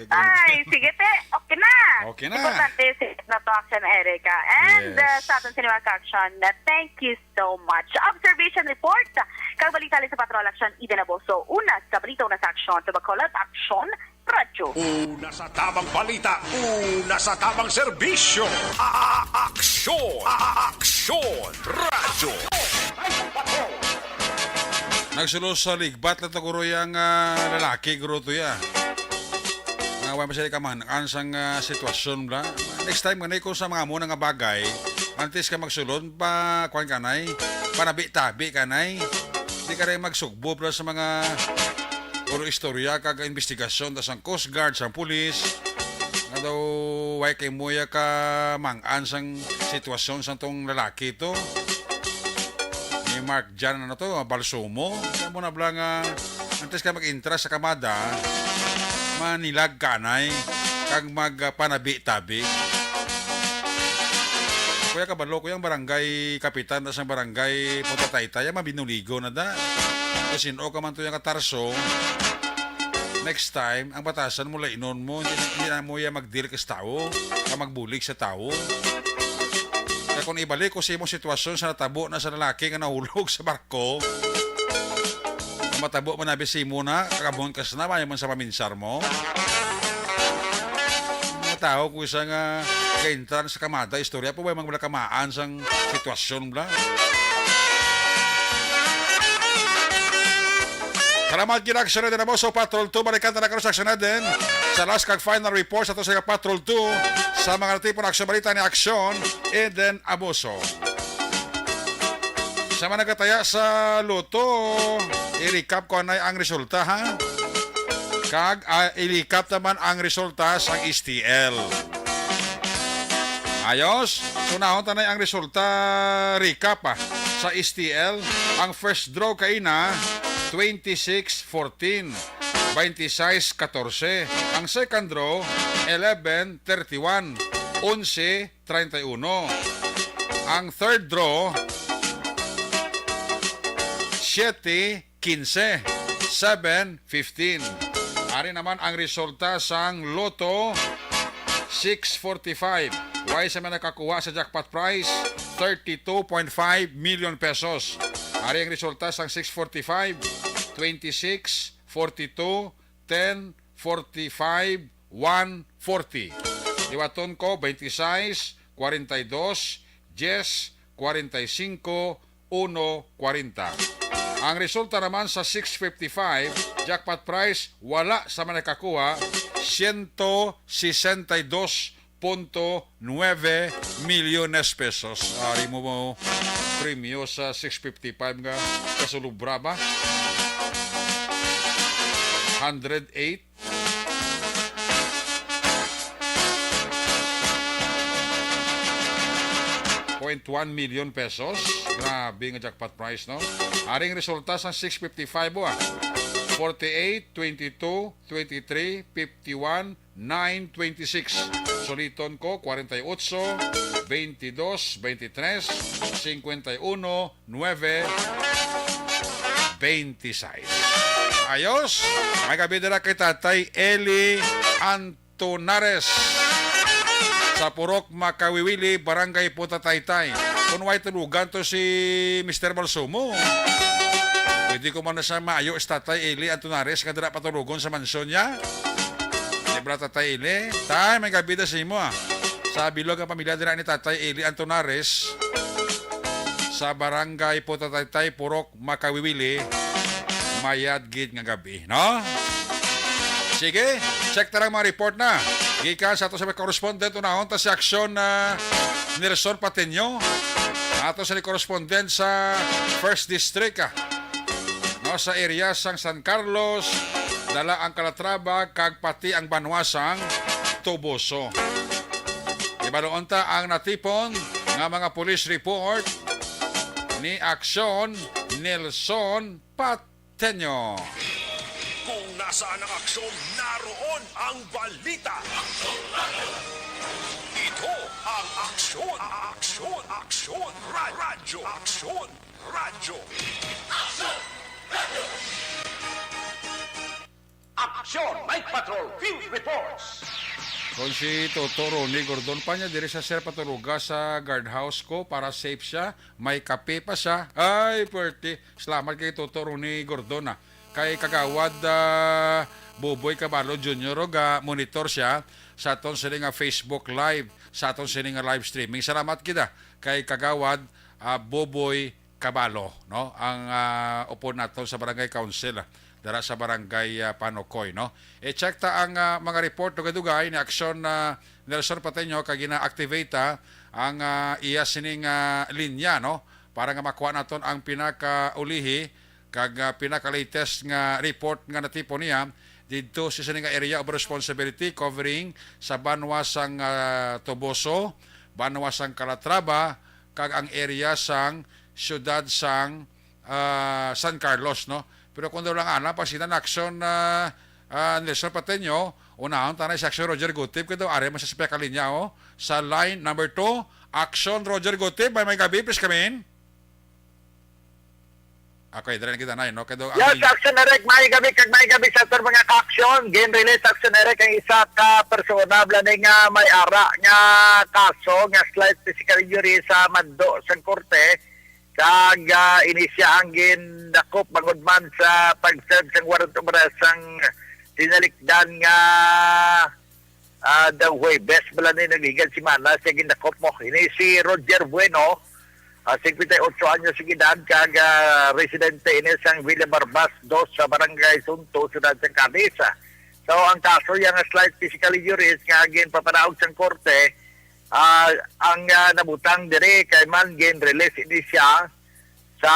[SPEAKER 9] Ay, sige, te. Okay na.
[SPEAKER 1] Okay na.
[SPEAKER 9] Importante na to, Action Erica. And sa aton sinima action, thank you so much. Observation report. Kagbalitali sa Patrol Action, Eden Aboso. Una sa balita, una sa action. Sa Bacolod, Action Radyo.
[SPEAKER 7] Una sa tamang balita, una sa tamang serbisyo. Aksyon! Aksyon! Radyo!
[SPEAKER 1] Nagsulo sa ligbat na to guro yung lalaki guro to ya. Wala pa siya kaman, ansang sitwasyon bla. Next time ganay ko sa mga muna nga bagay, antes ka magsulod pa kuan kanay, panabi-tabi kanay. Di ka rin magsugbo bla sa mga puro istorya kag investigasyon tas ang Coast Guard, sang pulis. Nga daw way kay moya ka mang-an sang sitwasyon sa tong lalaki to. Ni Mark Jan ano to, Balsomo. Mo na bla nga antes ka mag-intra sa kamada, manilag kanay, kag magpanabi-tabi. Kuya kabalo, kuyang barangay kapitan na sa barangay Punta Taytay, mabinuligo na da. Kasi sino ka man to yung katarso, next time, ang batasan mo lainon mo, hindi na mo yan mag-deal ka sa tao, ka magbulig sa tao. Kaya kung ibalik ko sa imong sitwasyon sa natabo na sa lalaki nga nahulog sa barko, matabo mo na bisimo na, kakabon ka na, mayaman sa paminsar mo. Tao ko isang kaintran sa kamada, istorya po ba yung mga kamaan sang sitwasyon bla. Salamat kinaksyon na din mo sa Patrol 2, balikan na nakarosasyon na din sa last kag final report sa to sa Patrol 2 sa mga tipo ng aksyon balita ni Aksyon Eden Abuso. Sa mga nagataya sa loto, i-recap ko na ang resulta ha. Kag ilikap naman ang resulta sa STL. Ayos, sunahon tanay ang resulta recap sa STL. Ang first draw kay na 26-14, 26-14. Ang second draw 11-31, 11-31. Ang third draw 7-15, 7-15. Ari naman ang resulta sang Lotto 645. Why sa man nakakuha sa jackpot prize 32.5 million pesos. Ari ang resulta sang 645, 26, 42, 10, 45, 140. Iwaton ko 26, 42, 10, 45, 140. Ang resulta naman sa 655, jackpot prize, wala sa manakakuha, 162.9 milyones pesos. Ari mo premyo sa 655 nga kasulubra ba? 108. .1 million pesos. Grabe nga jackpot price, no? Aring resulta sa 655 48, 22, 23, 51, 9, 26. Soliton ko 48, 22, 23, 51, 9, 26. Ayos! May kabidera kay Tatay Eli Antonares sa Purok Makawiwili, Barangay Punta Taytay. Kung may tulugan to si Mr. Balsumo, pwede ko man na sa maayo is Tatay Eli Antonares kadira patulugon sa mansyon niya. Libra Tatay Eli. Tay, may kabida sa imo sa bilog ang pamilya dira ni Tatay Eli Antonares sa Barangay Punta Taytay, Purok Makawiwili, mayad gid nga gabi, no? Sige, check tarang mga report na. Gikan sa ato sa correspondent unahon ta si Aksyon Nelson Pateño. Ato sa correspondent sa First District no, sa area sang San Carlos, dala ang Calatrava kag pati ang Banwasang Toboso. Ibaloon ta ang natipon nga mga police report ni Aksyon Nelson Pateño.
[SPEAKER 7] Kung nasaan ang aksyon, naroon ang balita. Ito ang aksyon, aksyon, aksyon, radyo, aksyon, radyo.
[SPEAKER 8] Aksyon! Night Patrol Field Reports!
[SPEAKER 1] Kung si Toto Ronnie Gordon pa niya, diri sa sir patuluga sa guardhouse ko para safe siya. May kape pa siya. Ay, pwerte. Salamat kay Toto Ronnie Gordon Kay kagawad Boboy Cabalo Jr. Monitor siya sa aton sini nga Facebook Live, sa aton sini nga live streaming. Salamat kita kay kagawad Boboy Cabalo, no? Ang upo naton sa Barangay Council dara sa Barangay Panokoy, no? Check ta ang mga report dugay-dugay ni Aksyon Nelson Pateño kay gina-activate ang iya sining linya, no? Para nga makuha naton ang pinakaulihi kag pinaka-latest nga report nga natipo niya dito sa sining area of responsibility covering sa Banwasang Toboso, Banwasang Calatrava kag ang area sang siyudad sang San Carlos, no? Pero kung daw lang ana, pasinan action Nelson Pateño, unahon tanay si action Roger Gutib, kaya daw are masasipya kalinya sa line number 2, action Roger Gutib, may gabi, please come in. Okay, dali na kita na, no? Kaya daw,
[SPEAKER 8] Yes, Action Eric, may gabi sa ito mga ka-action. Gin-release Action Eric ang isa ka persona blani nga may ara nga kaso nga slight physical injury sa mando sa korte. Kag inisya ang ginakop bangod man sa pag-serve sa warrant of arrest ang tinalikdan nga the way best bala ni nagigan si Mana sa ginakop mo. Ini si Roger Bueno, 58 anyos si edad, kag residente ini sang Villa Barbas 2 sa Barangay Sunto, Ciudad ng Cadiz. So ang kaso yang slight physical injuries nga ginpapanaog sa korte, ang nabutang dire kay man gin-release ini siya sa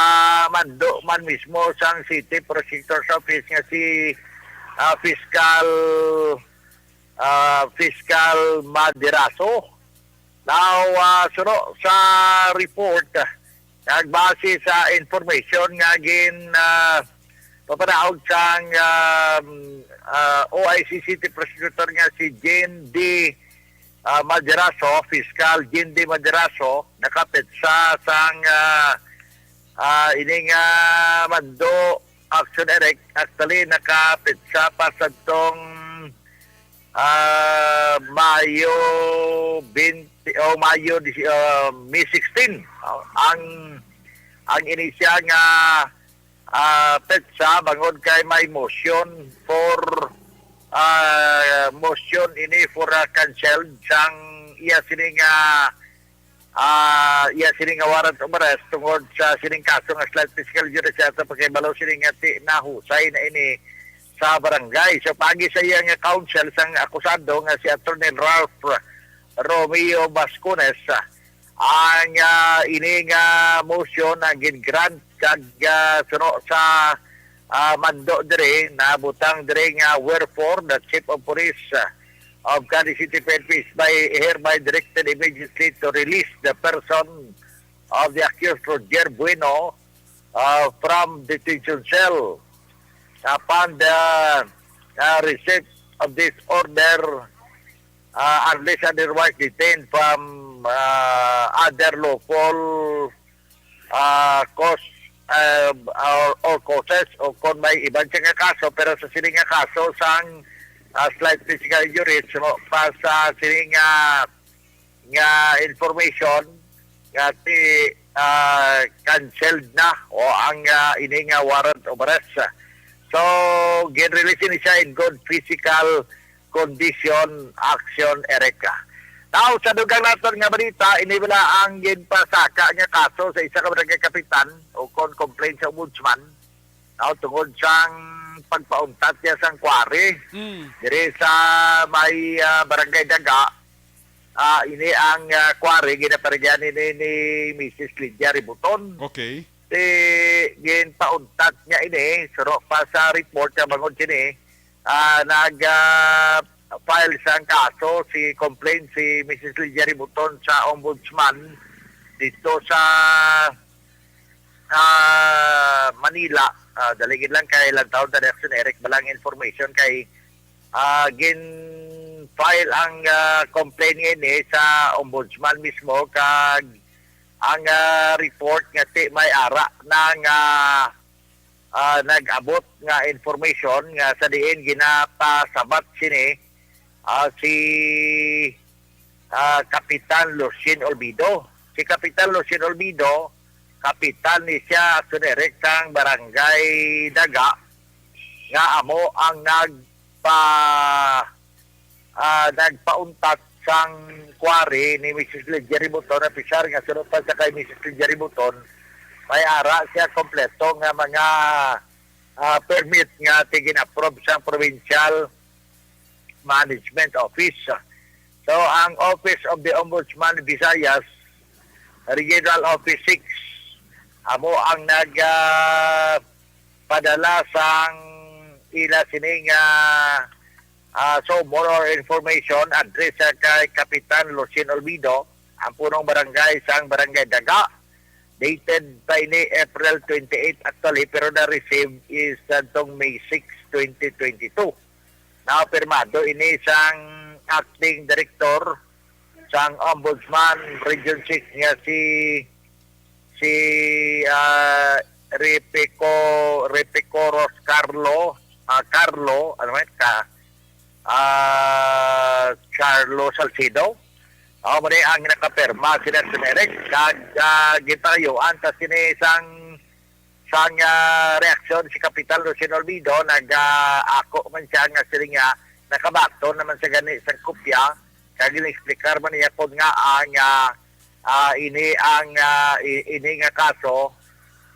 [SPEAKER 8] mando man mismo sang City Prosecutor's Office nga si Fiscal Madiraso. Now, suro sa report, nagbase sa information nga papanaog sang OIC City Prosecutor nga si Jane D. Madiraso, Fiscal Jane D. Madiraso, nakapit sa sang ining mando Action Eric. Actually, nakapit sa pasadtong Mayo 20 o Mayo May 16 ang inisya nga petsa bangod kay may motion for motion ini for canceled sang iya sining warrant of arrest tungod sa sining kaso nga slight physical injury sa pagkibalaw sining nahusay na ini sa barangay. So pagi sa iyang counsel sang akusado nga si Attorney Ralph Romeo Bascones, ang ini nga motion na gin-grant kag suno sa mando dire na butang dire nga wherefore the Chief of Police of Cadiz City PNP by hereby directed immediately to release the person of the accused Roger Bueno from detention cell. Upon the receipt of this order, unless otherwise detained from other lawful cause or causes o kung may ibang nga kaso, pero sa sining nga kaso sang slight physical injury, so pa sa sining nga information nga canceled na o ang ini nga warrant of arrest. So, gin-release ni siya in good physical condition, Action Erika. Now, sa dugang natin nga balita, inibala ang ginpasaka nga kaso sa isa ka barangay kapitan o kon complaint sa ombudsman. Now, tungod siyang pagpauntat niya sang kwari. Dire sa may barangay Daga, ini ang kwari, ginaparigyan ni Mrs. Lydia Ributon.
[SPEAKER 1] Okay.
[SPEAKER 8] Ginpauntat niya ini suro pa sa report nga bangod kini nag-file sang kaso si complaint si Mrs. Lydia Ributon sa ombudsman dito sa Manila. Daligid lang kay Lantaw Direction Eric balang information kay gin-file ang complaint ini sa ombudsman mismo kag ang report nga may ara ng nag-abot nga information nga sa diin ginapasabat sini si Kapitan Lucien Olvido. Si Kapitan Lucien Olvido, kapitan ni siya Eric sang barangay Daga nga amo ang nagpauntat sang kwari ni Mrs. Lydia Ributon na pisar nga sunod pa sa kay Mrs. Lydia Ributon may ara siya kompleto nga mga permit nga tigin-approve sa Provincial Management Office. So ang Office of the Ombudsman Visayas Regional Office 6 amo ang padala sang ila sining so more information address kay Kapitan Lucien Olvido, ang punong barangay sang barangay Daga. dated pa ini April 28 actually, pero na-receive is tong May 6, 2022. Na-pirmado ini isang acting director sang Ombudsman Region 6 nga si Repicoros Carlo Carlo Salcido. Muli ang nakapirma sila sa Merek gitayuan sa sinisang reaksyon si Kapitan Lucien Olvido ako man siya nga sila nga nakabakto naman sa gani sa kopya kag explicar man niya pod nga ini nga kaso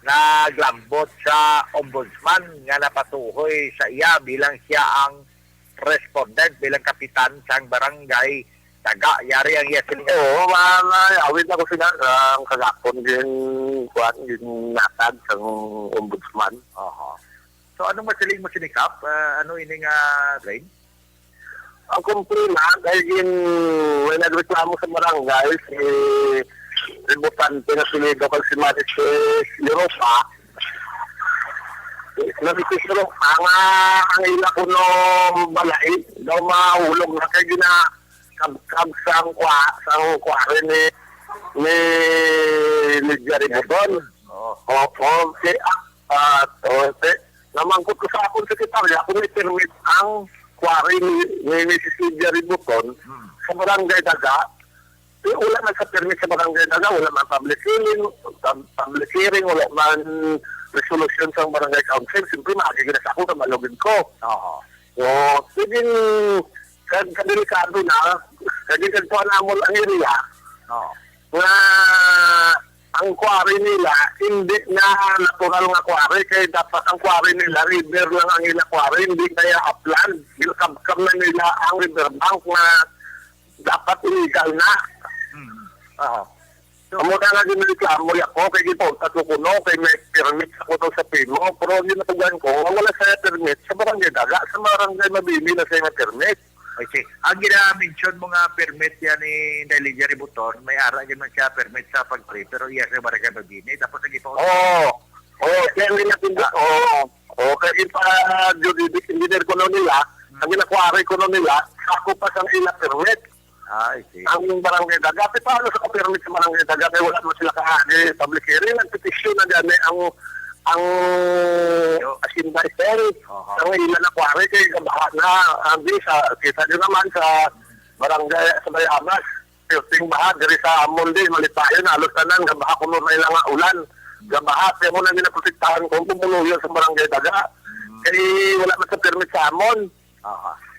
[SPEAKER 8] na glambot sa ombudsman nga napatuhoy sa iya bilang siya ang respondent bilang kapitan sa barangay taga yari ang yasin.
[SPEAKER 10] Oo, awit ako sila ang kagakon din kuan din natag sa ombudsman.
[SPEAKER 8] So anong masiling mo sinikap? Ano ini nga Rain?
[SPEAKER 10] Ang kumprina dahil din may nagreklamo sa barangay si rebutante na sinigaw kag si Maris Europa. Namitis Europa nga ang ila ko no balay daw mahulog na kay gina kag sang kware ni Jerry Budon. Namangkot ko sa akong sekretarya kung may permit ang kware ni si Jerry Budon sa barangay Daga. Wala man sa permit sa barangay Daga, wala man public hearing, wala man resolution sa barangay council. Siyempre, makikita sa ako na malugin ko. So, siging kadelikado na, kasi kanto na mo ang area, na ang quarry nila, hindi na natural nga quarry, kaya dapat ang quarry nila, river lang ang ila quarry, hindi kaya upland. Ginakabkab na nila ang riverbank na dapat illegal na. Amo na nga ginreklamo ako, kaya ito, tatukuno, kaya may permit ako sa PIMO, pero ginatugan ko, wala sa permit sa barangay Daga, sa barangay Mabini na sa permit.
[SPEAKER 8] Okay. Ang gina-mention mo nga permit yan ni Nelly Jerry Buton, may ara din man siya permit sa pag-pre, pero iya sa barangay Mabini, tapos nag ipa
[SPEAKER 10] kaya hindi natin kaya ipa-juridic engineer ko nila, ang ginakwari ko nila, ako pa sa ila permit. Ang barangay Daga, paano sa permit sa barangay Daga, kaya wala mo sila kahagi, public hearing, nag-petition na gani ang asinda isel, ang ilan na kwari, kaya kabahan na, kita nyo naman sa barangay sa Bayamas, yung baha, dari sa Monday, Malipayan, halos na nang, gabaha ko na ilang nga ulan, gabaha, kaya mo na ginaprotektahan ko, pumunuyo sa barangay Daga, kaya wala man sa permit sa amon.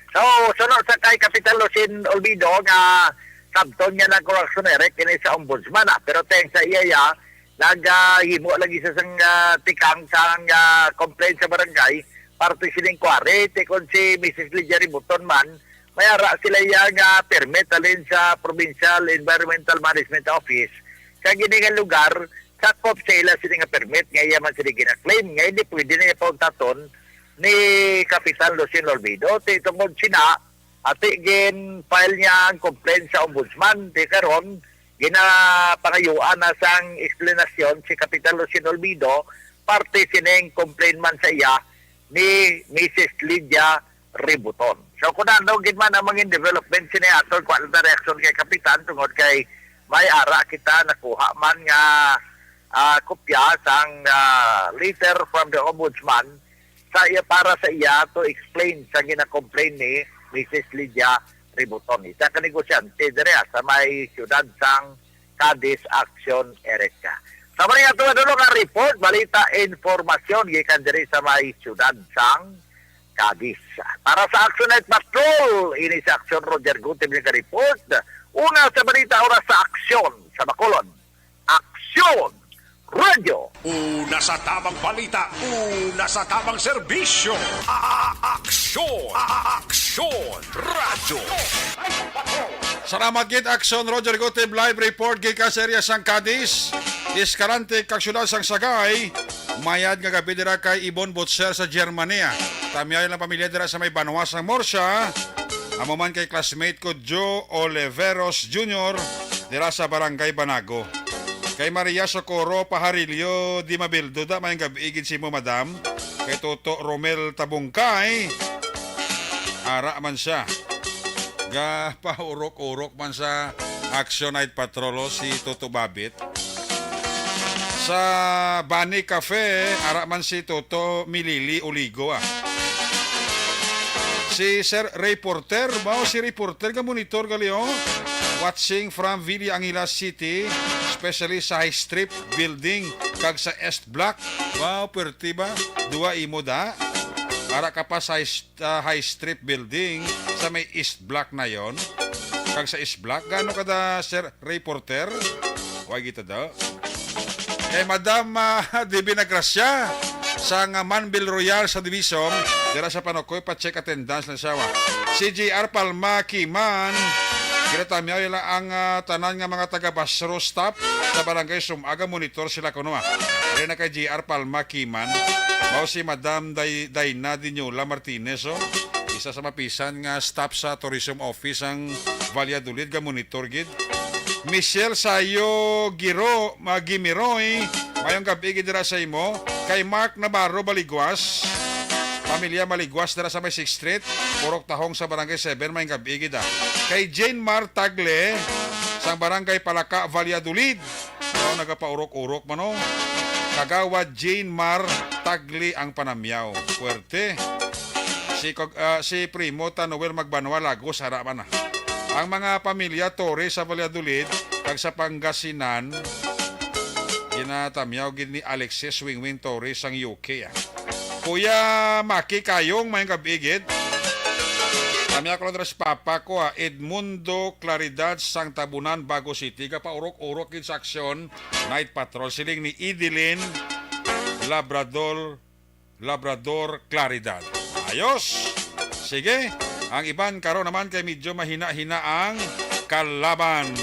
[SPEAKER 8] So, sunod sa kay Kapitan Lucien Olvido nga sabton niya ng correctionary kini sa ombudsman pero thanks sa iya naghimo lagi sa sang tikang sang complaint sa barangay parte siling kware kon si Mrs. Lidjari Buton man mayara sila iya nga permit alin sa Provincial Environmental Management Office sa giningan lugar sakop sa ila sila nga permit nga iya man sila gina-claim nga hindi pwede na ipauntaton ni Kapitan Lucien Olvido tungod sina ati gin file niya ang complaint sa ombudsman di karon ginapangayuan na sang explanation si Kapitan Lucien Olvido parte sining complaint man sa iya ni Mrs. Lydia Ributon. So kung ano gin man ang mga development sini aton kuan na reaction kay Kapitan tungod kay may ara kita nakuha man nga kopya sang letter from the ombudsman sa iya para sa iya to explain sa gina-complain ni Mrs. Lydia Ributon. Isa ka negosyante dire sa may siyudad sang Cadiz Action Erecta. Sa mga ito nga report, balita, informasyon gikan dire sa may siyudad sang Cadiz. Para sa Action Night Patrol, ini sa Action Roger Gutim yung report. Una sa balita, oras sa aksyon sa Bacolod. Aksyon! Radyo!
[SPEAKER 7] Una sa tamang balita, una sa tamang serbisyo. Aksyon! Aksyon! Radyo!
[SPEAKER 1] Salamat gid Action Roger Gotib live report gikan sa area sang Cadiz. Iskarante kag syudad sang Sagay, mayad nga gabi dira kay Ibon Butser sa Germania. Tamyay lang pamilya dira sa may Banwa sang Morsya. Amo man kay classmate ko Joe Oliveros Jr. dira sa Barangay Banago. Kay Maria Socorro Paharilyo di mabildo da may gabigid si mo madam. Kay Toto Romel Tabungkay ara man siya. Ga paurok-urok man sa Action Night Patrol si Toto Babit. Sa Bani Cafe ara man si Toto Milili Uligo Si Sir Reporter, bao si Reporter ka monitor gali watching from Villa Angeles City, especially sa High Strip Building kag sa East Block. Wow, perti ba? Dua imo da. Ara ka pa sa High Strip Building sa may East Block na yon. Kag sa East Block, gano kada Sir Reporter? Wag kita daw. Madam Dibi Nagrasya sa Manville Royal sa Division, dira sa Panokoy pa-check attendance na siya. Si JR Palma Kiman, ginatamiyaw nila ang tanan nga mga taga-Basro staff sa barangay Sumaga, monitor sila kuno. Rin na kay JR Palma Kiman, bao si Madam Dayna Dinyola Martinez, isa sa mapisan nga staff sa Tourism Office ang Valladolid ga monitor gid. Michelle Sayo Gimiroy, mayong gabi gid dira sa imo. Kay Mark Navarro Baligwas, pamilya Maligwas dira sa may 6th Street, Purok Tahong sa Barangay 7, mayong gabi gid Kay Jane Mar Tagle sa Barangay Palaka, Valladolid, nagapaurok-urok man Kagawad Jane Mar Tagle ang panamyaw. Puwerte. Si Primo Noel Magbanwa Lagos harapan Ang mga pamilya Torres sa Valladolid kag sa Pangasinan ginatamyaw gid ni Alexis Wingwing Torres ang UK. Kuya Maki Kayong may kabigid. Tamya ko lang papa ko Edmundo Claridad sang Tabunan Bago City ka paurok-urok gid sa aksyon Night Patrol siling ni Idilin Labrador Claridad. Ayos. Sige. Ang iban karon naman kay medyo mahina-hina ang kalaban.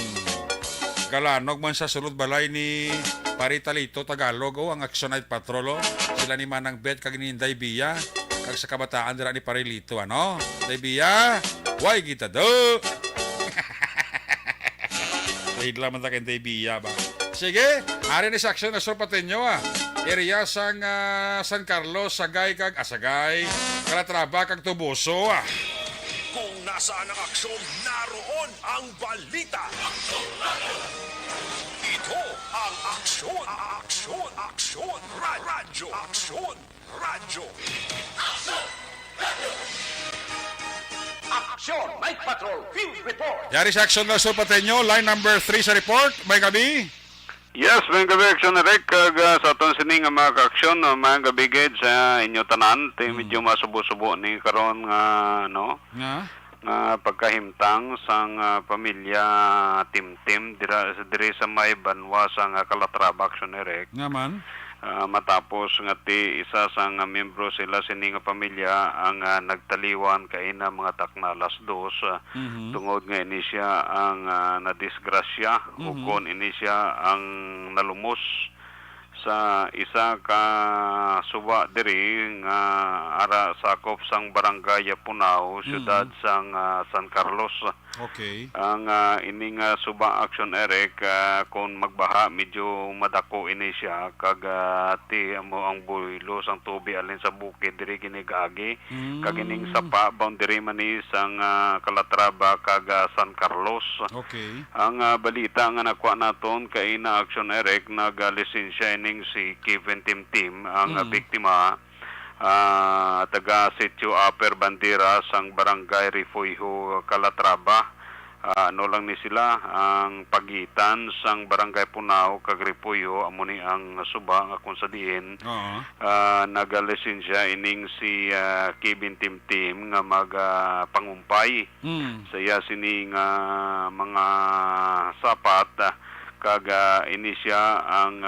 [SPEAKER 1] Galanog man sa sulod balay ni Paritalito Tagalog ang Action Night Patrol. Sila ni Manang Bet kag ni Inday Bia kag sa kabataan dira ni Parilito Inday Bia, why kita do? Higla man ta kay Inday Bia ba. Sige, ari ni sa Action na surpatenyo Area sang San Carlos, Sagay kag Asagay, Calatrava kag Tubuso
[SPEAKER 7] Kung nasaan ang aksyon, naroon ang balita. Ito ang Aksyon Radyo.
[SPEAKER 4] Action Night Patrol Field Report.
[SPEAKER 1] Yari sa Action na surpatenyo, line number 3 sa report. May gabi.
[SPEAKER 11] Yes, may gabi aksyon na rin kag sa aton sining nga mga ka-aksyon may gabi gid sa inyo tanan medyo masubo-subo ni karon nga nga pagkahimtang sang pamilya Timtim diri sa may Banwa sang Calatrava aksyon na rin
[SPEAKER 1] Naman.
[SPEAKER 11] Matapos nga isa sang miyembro sila sining nga pamilya ang nagtaliwan kay na mga taknalas dos tungod nga ini siya ang nadisgrasya ukon ini siya ang nalumos sa isa ka suba diri nga ara sakop sang barangay Punao syudad sang San Carlos.
[SPEAKER 1] Okay.
[SPEAKER 11] Ang ining suba action Eric kung magbaha medyo madako ini siya kag ti amo ang builo sang tubi alin sa bukid diri ginigagi kag ining sapa boundary man ni sang Calatrava kag San Carlos.
[SPEAKER 1] Okay.
[SPEAKER 11] Ang balita nga nakuha naton kay na action Eric nagalisensya ining si Kevin Timtim ang biktima taga Sitio Upper Bandera sang Barangay Rifuyo, Calatrava. Ano lang ni sila ang pagitan sang Barangay Punao kag Rifuyo amo ni ang suba nga kung sa diin nagalisensya ining si Kevin Timtim nga pangumpay sa iya sining mga sapat kag ini siya ang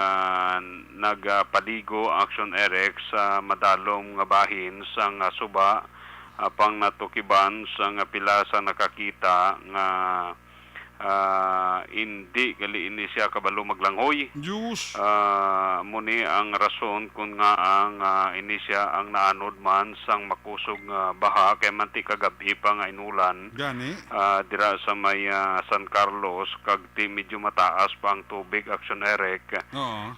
[SPEAKER 11] nagpaligo action Eric sa madalom nga bahin sang suba pang natukiban sang pila sa nakakita nga hindi gali ini siya kabalo maglanghoy.
[SPEAKER 1] Diyos.
[SPEAKER 11] Muni ang rason kung nga ang ini siya ang naanod man sang makusog baha kay manti kagabi pa nga inulan.
[SPEAKER 1] Gani.
[SPEAKER 11] Dira sa may San Carlos kag ti medyo mataas pa ang tubig Action Eric.
[SPEAKER 1] Oo.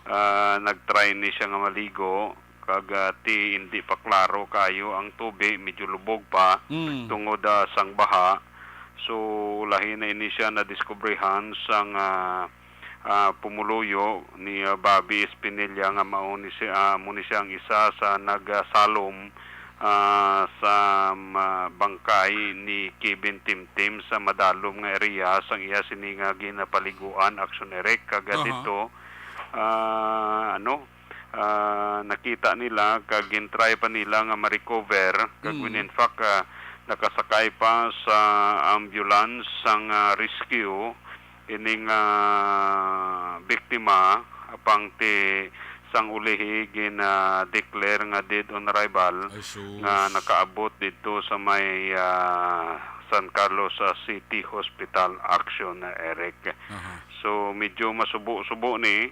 [SPEAKER 11] Nagtry ni siya nga maligo kag ti hindi pa klaro kayo ang tubig, medyo lubog pa tungod sang baha. So lahi na ini siya na diskubrehan sang pumuluyo ni Bobby Espinilla nga mao ni siya ang isa sa nagsalom sa bangkay ni Kevin Timtim sa madalom nga area sang iya sini nga ginapaliguan Action Eric kag dito nakita nila kag gintry pa nila nga ma-recover kag when in fact nakasakay pa sa ambulance sang rescue ining biktima apang ti sang ulihi declare nga dead on arrival nga nakaabot dito sa may San Carlos City Hospital Action Eric. So medyo masubo-subo ni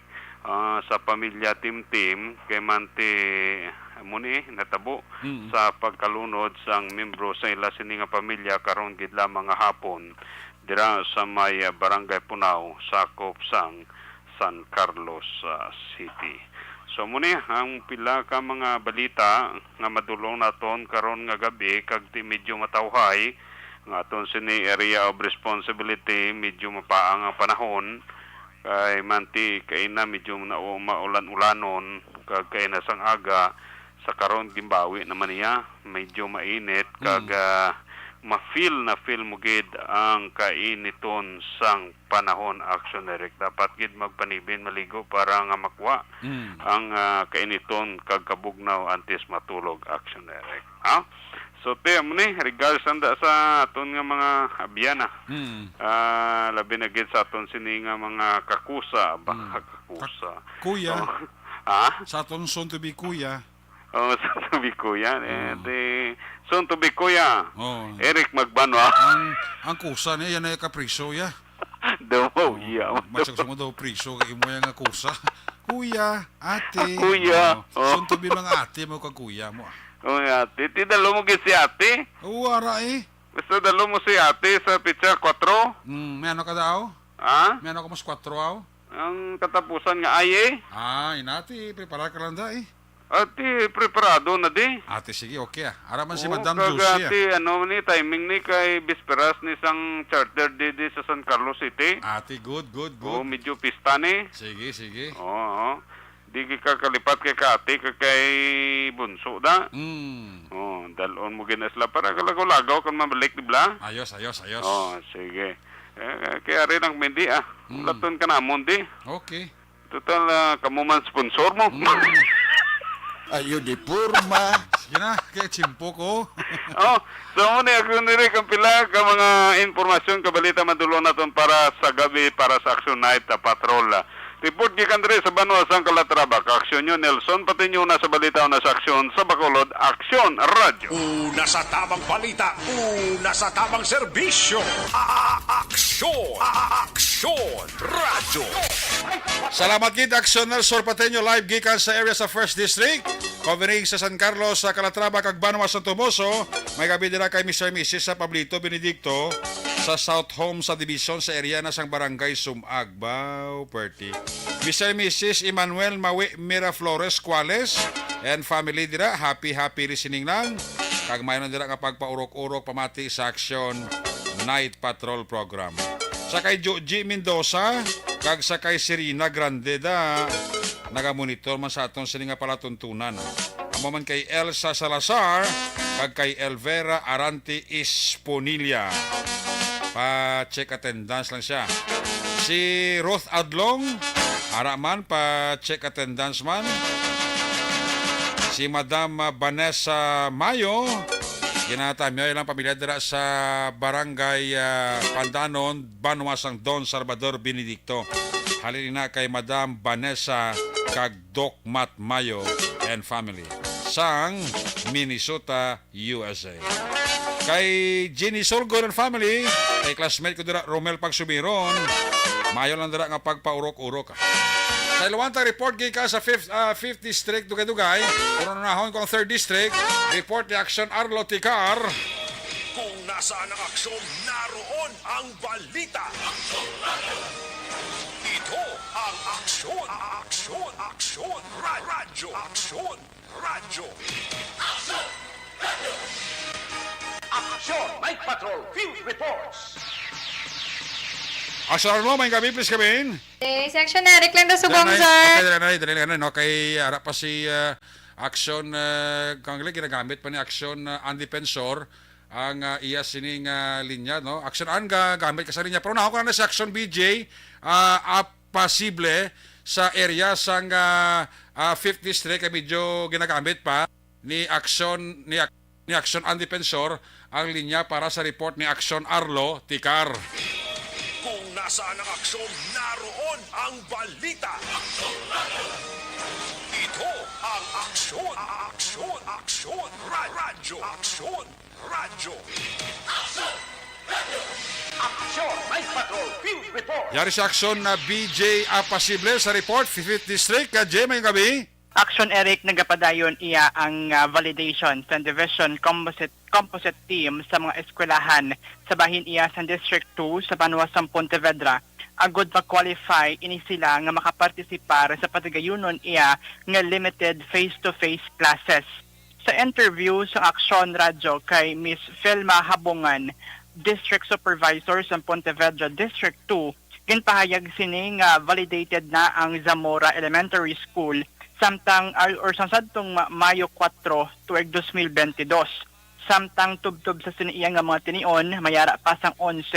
[SPEAKER 11] sa pamilya Timtim kay manti muni natabo sa pagkalunod sang membro sa ila sini nga pamilya karon gid lamang nga hapon dira sa may Barangay Punaw sakop sang San Carlos City. So muni ang pila ka mga balita nga madulong naton karon nga gabi kag ti medyo matawhay nga aton sini area of responsibility medyo mapaang ang panahon kay manti kay na medyo maulan-ulanon kag kay na sang aga sa karon gimbawi naman niya medyo mainit kag ma-feel mo gid ang kainiton sang panahon Action Eric. Dapat gid magpanibin maligo para nga makwa ang kainiton kag kabugnaw antes matulog Action Eric. So mo ni regards anda sa aton nga mga abiyana. Labi na gid sa aton sini nga mga kakusa kakusa.
[SPEAKER 1] Kuya. Sa aton son to be kuya.
[SPEAKER 11] Son to be kuya. Son to be kuya. Eric Magbanwa.
[SPEAKER 1] ang kusa niya yan ay kapriso ya.
[SPEAKER 11] Daw iya.
[SPEAKER 1] Masag mo daw priso kay mo yang kusa. Kuya, ate.
[SPEAKER 11] Kuya.
[SPEAKER 1] Son to be mga ate mo kag kuya mo.
[SPEAKER 11] Ate, dalo mo gid si ate.
[SPEAKER 1] Wara
[SPEAKER 11] Gusto dalo mo si ate sa pitsa 4?
[SPEAKER 1] May ano ka daw? May ano ka mas 4 aw?
[SPEAKER 11] Ang katapusan nga ay
[SPEAKER 1] inati, prepara ka lang da
[SPEAKER 11] Ate, preparado na di.
[SPEAKER 1] Ate, sige, okay Araman si Madam Josie
[SPEAKER 11] Ate, ni timing ni kay bisperas ni sang charter didi sa San Carlos City.
[SPEAKER 1] Ate, good.
[SPEAKER 11] Medyo pista ni.
[SPEAKER 1] Sige.
[SPEAKER 11] Oo. Di ka kalipat kay Kati kay Bunso da. Dalon mo ginasla para kalagaw-lagaw kan mabalik di bla.
[SPEAKER 1] Ayos.
[SPEAKER 11] Sige. Kaya rin ang mendi Laton ka namon di.
[SPEAKER 1] Okay.
[SPEAKER 11] Total kamo man sponsor mo.
[SPEAKER 3] Ayo di purma.
[SPEAKER 1] Sige na, kaya chimpo ko.
[SPEAKER 11] So muna ako nire kang pila ka mga informasyon kabalita madulong naton para sa gabi para sa Action Night Patrol. Report kay Andre sa Banwa sang Calatrava. Aksyon nyo Nelson pati nyo na sa balita na sa aksyon sa Bacolod Aksyon Radio.
[SPEAKER 7] Una sa tamang balita, una sa tamang serbisyo. Aksyon Radio.
[SPEAKER 1] Salamat gid Aksyon Nelson Pateño live gikan sa area sa First District. Covering sa San Carlos sa Calatrava kag Banwa sa Tomoso. May gabi dira kay Mr. Mrs. sa Pablito Benedicto sa South Home sa Division sa area na sang Barangay Sumag. Bao Perti. Mr. Mrs. Emmanuel Mawi Miraflores Cuales and family dira happy listening lang. Kag mayroon dira kapag paurok-urok pamati sa Action Night Patrol Program. Sa kay Joji Mendoza kag sa kay Serena Grande da nagamonitor man sa aton sini nga palatuntunan. Amo man kay Elsa Salazar kag kay Elvera Arante Esponilla. Pa-check attendance lang siya. Si Ruth Adlong ara man pa-check attendance man. Si Madam Vanessa Mayo ginatamyo ilang pamilya dira sa Barangay Pandanon, Banwa sang Don Salvador Benedicto. Halin na kay Madam Vanessa kag Doc Matt Mayo and family sang Minnesota, USA. Kay Jenny Sorgon and family, kay classmate ko dira Romel Pagsubiron. Mayo lang dira nga pagpaurok-urok. Sa Ilawantang report ka sa 5th District Dugay-Dugay, unahon ko ang 3rd District, report ni Action Arlo Ticar.
[SPEAKER 7] Kung nasaan ang aksyon, naroon ang balita. Ito ang aksyon, radyo,
[SPEAKER 2] Action! Night Patrol Field Reports!
[SPEAKER 1] Action Arlo, may gabi please kami.
[SPEAKER 12] Section Eric lang na subong, sir.
[SPEAKER 1] Okay, dali lang. No? Kay harap pa si Action, kang ginagamit pa ni Action Undefensor ang iya sining linya. No? Action An, gamit ka sa linya. Pero naho ko na si Action BJ, apasible sa area sang 5th District, kay medyo ginagamit pa ni Action Undefensor ang linya para sa report ni Action Arlo Ticar.
[SPEAKER 7] Kung nasaan ang aksyon, naroon ang balita. Ito ang aksyon, radyo.
[SPEAKER 2] Action! Night Patrol Field Reports!
[SPEAKER 1] Yari si Action na BJ apasible sa report 5th District. Jay, may gabi.
[SPEAKER 13] Action Eric nagapadayon iya ang validation sa Division Composite Team sa mga eskwelahan sa bahin iya sa District 2 sa Banuasang Pontevedra. Agod ma-qualify ini sila nga makapartisipar sa patigayunon iya nga limited face-to-face classes. Sa interview sa Action Radio kay Miss Felma Habongan, District Supervisor sa Pontevedra District 2, ginpahayag sini nga validated na ang Zamora Elementary School samtang sadtong Mayo 4 tuig 2022. Samtang tubtob sa siniya nga mga tinion, mayara pa sang 11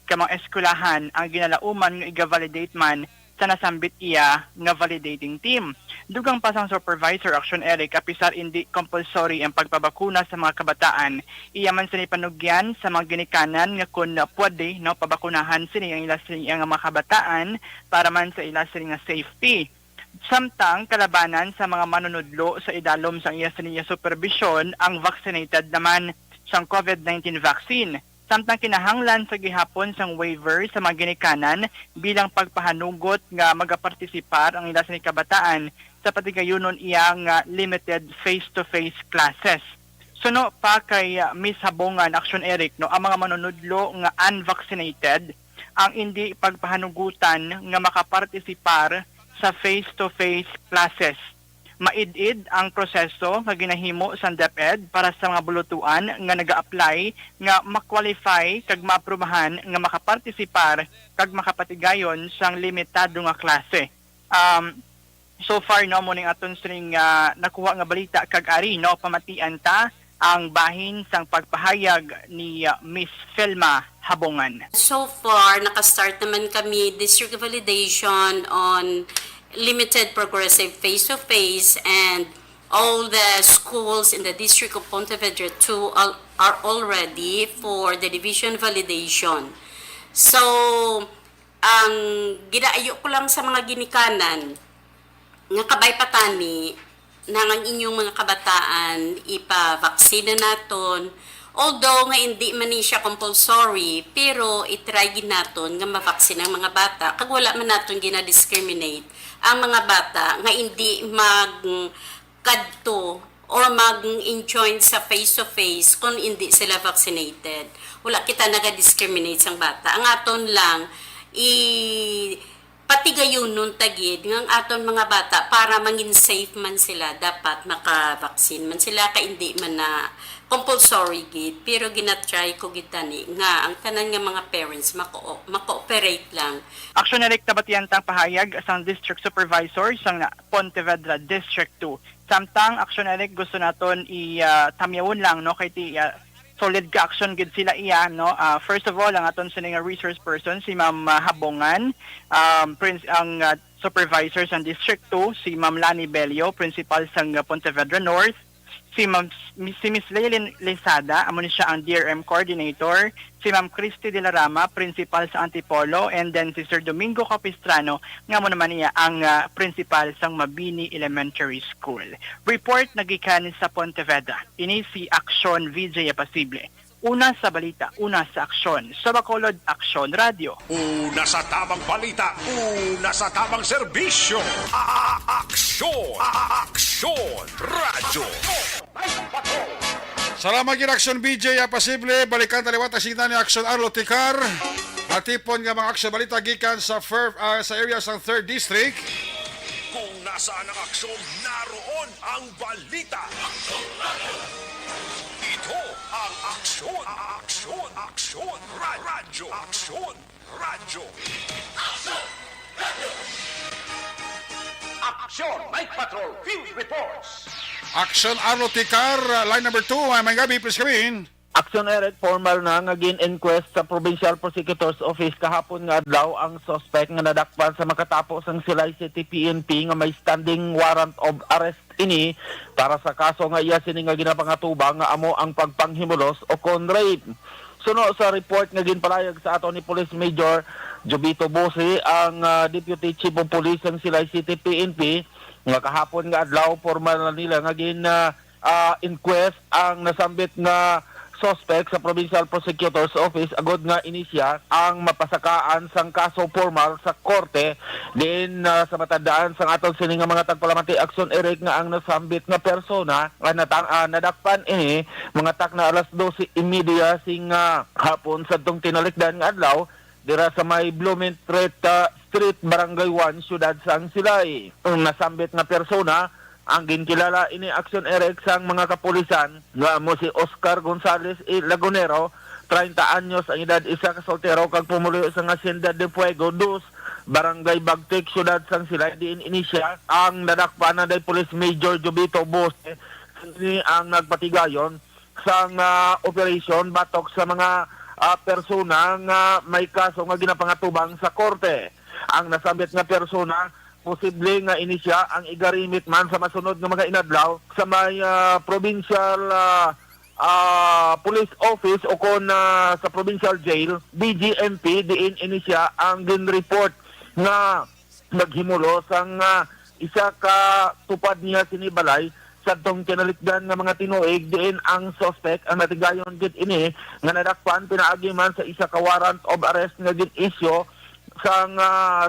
[SPEAKER 13] ka mga eskwelahan ang ginalauman nga iga-validate man sa nasambit iya nga validating team. Dugang pasang Supervisor Action Eric, apisar hindi compulsory ang pagpabakuna sa mga kabataan. Iya man sinipanugyan sa mga ginikanan nga kung pwede pabakunahan sini ang ila nga mga kabataan para man sa ila nga safety. Samtang kalabanan sa mga manunudlo sa idalom sa iya siniya supervision ang vaccinated naman sa COVID-19 vaccine. Samtang kinahanglan sa gihapon sang waiver sa mga ginikanan bilang pagpahanugot nga magapartisipar ang ila sa kabataan sa patigayunon iyang limited face-to-face classes. Suno pa kay Miss Habongan, Action Eric, ang mga manunudlo nga unvaccinated ang hindi pagpahanugutan nga makapartisipar sa face-to-face classes. Maid-id ang proseso nga ginahimo sa DepEd para sa mga bulutuan nga naga-apply nga makwalify kag maaprubahan nga makapartisipar kag makapatigayon sang limitado nga klase. So far mo ning aton sining nakuha nga balita kag ari pamatian ta ang bahin sang pagpahayag ni Miss Felma Habongan.
[SPEAKER 14] So far, nakastart naman kami district validation on limited progressive face-to-face, and all the schools in the District of Pontevedra 2 are all ready for the division validation. So, ang gidaayo ko lang sa mga ginikanan, nga kabay patani, na ang inyong mga kabataan, ipa-vaksina naton, although nga hindi man ni siya compulsory, pero itry naton nga ma-vaccine ang mga bata, kag wala man naton gina-discriminate ang mga bata nga hindi mag-kadto or mag-enjoin sa face-to-face kung hindi sila vaccinated. Wala kita naga-discriminate sang bata. Ang aton lang, patigayon nun tagid ng aton mga bata para mangin safe man sila, dapat maka-vaccine man sila, ka hindi man na compulsory gid, pero ginatry ko gitani nga ang tanan nga mga parents mako-operate lang.
[SPEAKER 13] Action Eric tabatian tang pahayag sang District Supervisor sang Pontevedra District 2. Samtang Action Eric gusto naton i-tamyawon lang kay solid ka action gid sila iya first of all ang aton sining resource person si Ma'am Habongan, ang supervisor sang District 2 si Ma'am Lani Bello, principal sang Pontevedra North, si Miss Leilin Lesada, amo ni siya ang DRM coordinator, si Ma'am Christy de la Rama, principal sa Antipolo, and then si Sir Domingo Capistrano, nga mo naman niya ang principal sang Mabini Elementary School. Report nagikan sa Pontevedra. Ini si Action VJ Apasible Una sa balita, una sa aksyon. Sa Bacolod Aksyon Radio.
[SPEAKER 7] Una sa tamang balita, una sa tamang serbisyo. Aksyon! Aksyon! Radyo!
[SPEAKER 1] Salamat gid Aksyon BJ Apasible, balikan taliwat ang signa ni Aksyon Arlo Tikar. Atipon nga mga aksyon balita gikan sa sa area ng 3rd District.
[SPEAKER 7] Kung nasaan ang aksyon, naroon ang balita. Ito ang aksyon, aksyon, aksyon, radyo, aksyon, radyo.
[SPEAKER 15] Aksyon Night Patrol Field Reports.
[SPEAKER 1] Aksyon Arlo Tikar, line number 2. May gabi, please come in.
[SPEAKER 16] Aksyon Eric, formal na nga gin-inquest sa Provincial Prosecutor's Office kahapon nga daw ang suspect nga nadakpan sa makatapos ang Silay City PNP nga may standing warrant of arrest ini para sa kaso nga iya sini nga ginapangatubang nga amo ang pagpanghimulos o con rape. Suno sa report nga ginpalayag sa ato ni Police Major Jobito Bose, ang Deputy Chief of Police ng Silay City PNP, nga kahapon nga adlaw formal na nila nga gin-inquest ang nasambit nga suspect sa Provincial Prosecutor's Office agod nga inisya ang mapasakaan sang kaso formal sa korte din sa matandaan sang atong sini nga mga tagpalamati aksyon Eric nga ang nasambit nga persona nga nadakpan ini mga tak na alas 12:30 sing hapon sa tong tinalikdan nga adlaw dira sa may Blumentritt Street, Barangay 1, Siyudad sang Silay. Ang nasambit nga persona ang ginkilala ini Aksyon Eric sang mga kapulisan nga mo si Oscar Gonzales Lagunero, 30 anyos ang edad, isa ka soltero kag pumulo sa Hacienda de Fuego 2, Barangay Bagtik, Siyudad sang Silay. Diin inisya ang nadakpan na day Police Major Jobito Bose ni ang nagpatigayon sang operation batok sa mga persona nga may kaso nga ginapangatubang sa korte. Ang nasambit nga persona posible nga inisya ang igarimit man sa masunod nga mga inadlaw sa may provincial police office o kon sa provincial jail BGMP. Diin inisya ang gin-report nga naghimulos ang isa ka tupad niya sinibalay sa tong kinalikdan nga mga tinuig. Diin ang suspect ang natigayon gid ini nga nadakpan pinaagi man sa isa ka warrant of arrest nga gin-issue sa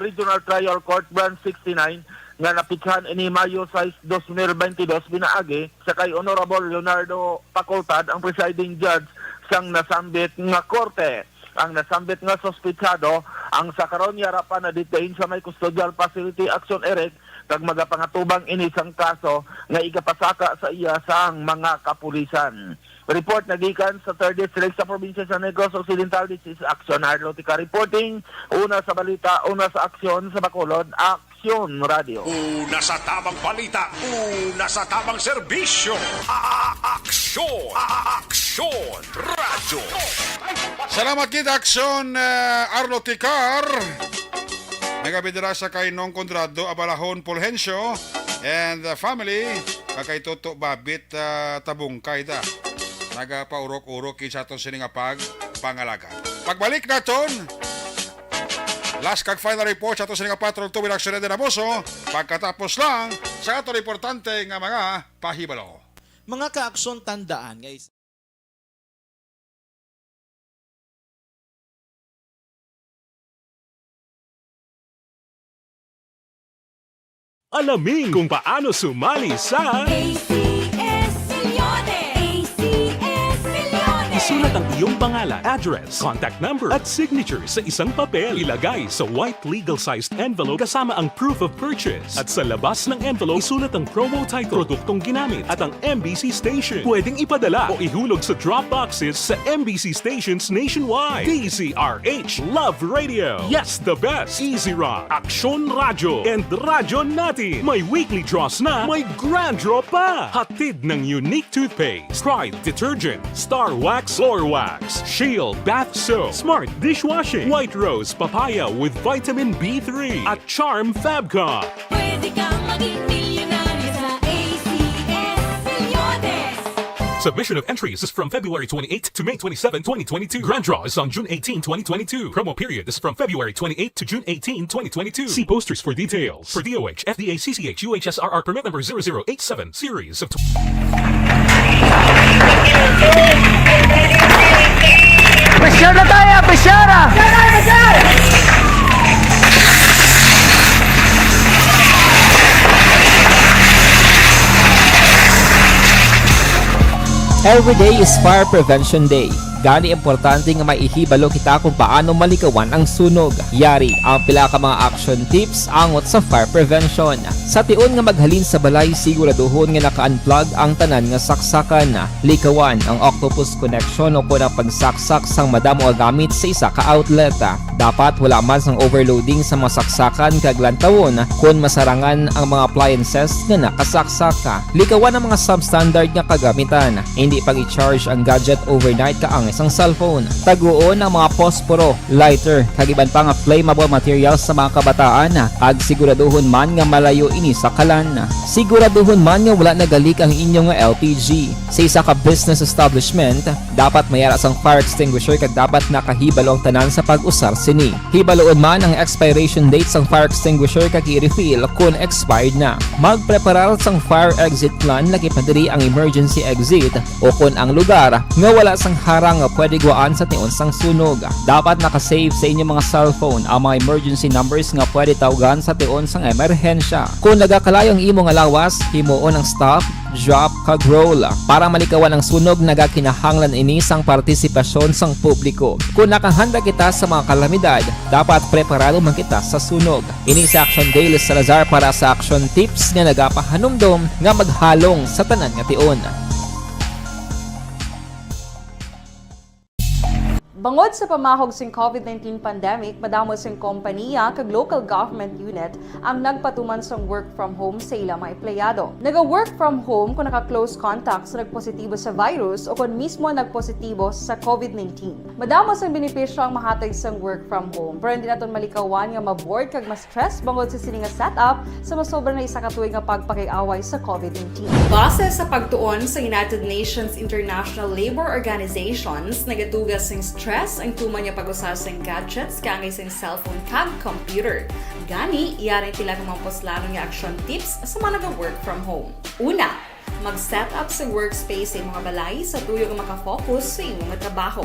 [SPEAKER 16] Regional Trial Court Branch 69 nga napitsahan ini Mayo 6, 2022 binaagi sa kay Honorable Leonardo Pacoltad, ang presiding judge sang nasambit nga korte. Ang nasambit nga sospitsado ang sa karon harapan na detain sa may custodial facility Aksyon Eric kag magapangatubang ini sang kaso nga igapasaka sa iya sang mga kapulisan. Report na gikan sa 3rd District sa probinsya sa Negros Occidental. This is Aksyon Arlo Tika reporting. Una sa balita, una sa aksyon sa Bacolod, Aksyon Radio.
[SPEAKER 7] Una sa tamang balita, una sa tamang serbisyo. Aksyon! Aksyon! Radyo!
[SPEAKER 1] Salamat gid Aksyon Arlo Tikar. Nagabidira sa kay Nong Condrado, Abalahon Fulgencio and the family kakay Toto Babit Tabungkay da. Nagapaurok-urok kinsa aton sini nga pangalaga. Pagbalik naton, last kag final report sa aton sini nga patrol tuwing aksyon na Abuso, pagkatapos lang sa aton importante nga mga pahibalo.
[SPEAKER 17] Mga kaaksyon tandaan, guys.
[SPEAKER 18] Alamin kung paano sumali sa Isulat ang iyong pangalan, address, contact number at signature sa isang papel. Ilagay sa white legal-sized envelope kasama ang proof of purchase. At sa labas ng envelope, isulat ang promo title, produktong ginamit at ang MBC station. Pwedeng ipadala o ihulog sa drop boxes sa MBC stations nationwide. DZRH Love Radio. Yes, the best. Easy Rock, Aksyon Radyo, and Radyo Natin. May weekly draws na, may grand draw pa. Hatid ng unique toothpaste, Pride Detergent, Star Wax Floor Wax, Shield Bath Soap, Smart Dishwashing, White Rose Papaya with Vitamin B3 at Charm Fabcon.
[SPEAKER 19] Pwede kang maging milyonaryo sa ACS Milyones.
[SPEAKER 18] Submission of entries is from February 28 to May 27, 2022. Grand draw is on June 18, 2022. Promo period is from February 28 to June 18, 2022. See posters for details. For DOH, FDA, CCH, UHSRR permit number 0087, series of...
[SPEAKER 19] Pressure na tayo! Pressure!
[SPEAKER 20] Every day is Fire Prevention Day. Gani importante nga maihibalo kita kung paano malikawan ang sunog. Yari ang pila ka mga action tips angot sa fire prevention. Sa tion nga maghalin sa balay, siguraduhon nga naka-unplug ang tanan nga saksakan. Likawan ang octopus connection o kung ang pagsaksak sang madamo nga gamit sa isa ka outlet. Dapat wala man sang overloading sa mga saksakan kag lantawon kung masarangan ang mga appliances nga nakasaksaka. Likawan ang mga substandard nga kagamitan. Hindi pag i-charge ang gadget overnight kaang isang cellphone. Taguon ang mga posporo, lighter, kag iban pa nga flammable materials sa mga kabataan. Ag siguraduhon man nga malayo ini sa kalan. Siguraduhon man nga wala nagalik ang inyong LPG. Sa isa ka business establishment, dapat mayara sang fire extinguisher kag dapat nakahibalo ang tanan sa pag-usar sini. Hibaloon man ang expiration date sang fire extinguisher kag i-refill kung expired na. Magpreparar sang fire exit plan lagi pa diri ang emergency exit o kung ang lugar nga wala sang harang nga pwede guaan sa tion sang sunog. Dapat nakasave sa inyong mga cellphone ang mga emergency numbers nga pwede tawagan sa tion sang emerhensya. Kung nagakalayo ang imong alawas, himuon ang stop, drop, kag roll. Para malikawan ang sunog, nagakinahanglan ini sang partisipasyon sang publiko. Kung nakahanda kita sa mga kalamidad, dapat preparado man kita sa sunog. Ini sa Action Day Salazar para sa action tips nga nagapahanumdom nga maghalong sa tanan nga tion.
[SPEAKER 21] Bangod sa pamahog sing COVID-19 pandemic, madamo sing kompanya kag local government unit ang nagpatuman sang work from home sa ilang mga empleyado. Naga-work from home kung naka-close contact sa nagpositibo sa virus o kung mismo nagpositibo sa COVID-19. Madamo sang benepisyo ang mahatag sang work from home, pero hindi naton malikawan nga ma-bored kag ma-stress bangod sa sini nga setup sa masobra na isa ka tuig nga pagpakiaway sa COVID-19. Base sa pagtuon sa United Nations International Labour Organizations, nagatugas sing stress ang tuman niya pag-usar sa gadgets kangay sa cellphone kag computer. Gani, iyaray tila ng mga poslanong nga action tips sa mga nag-work from home. Una, mag-set up sa workspace sa mga balay sa tuyo nga makafocus sa imong trabaho.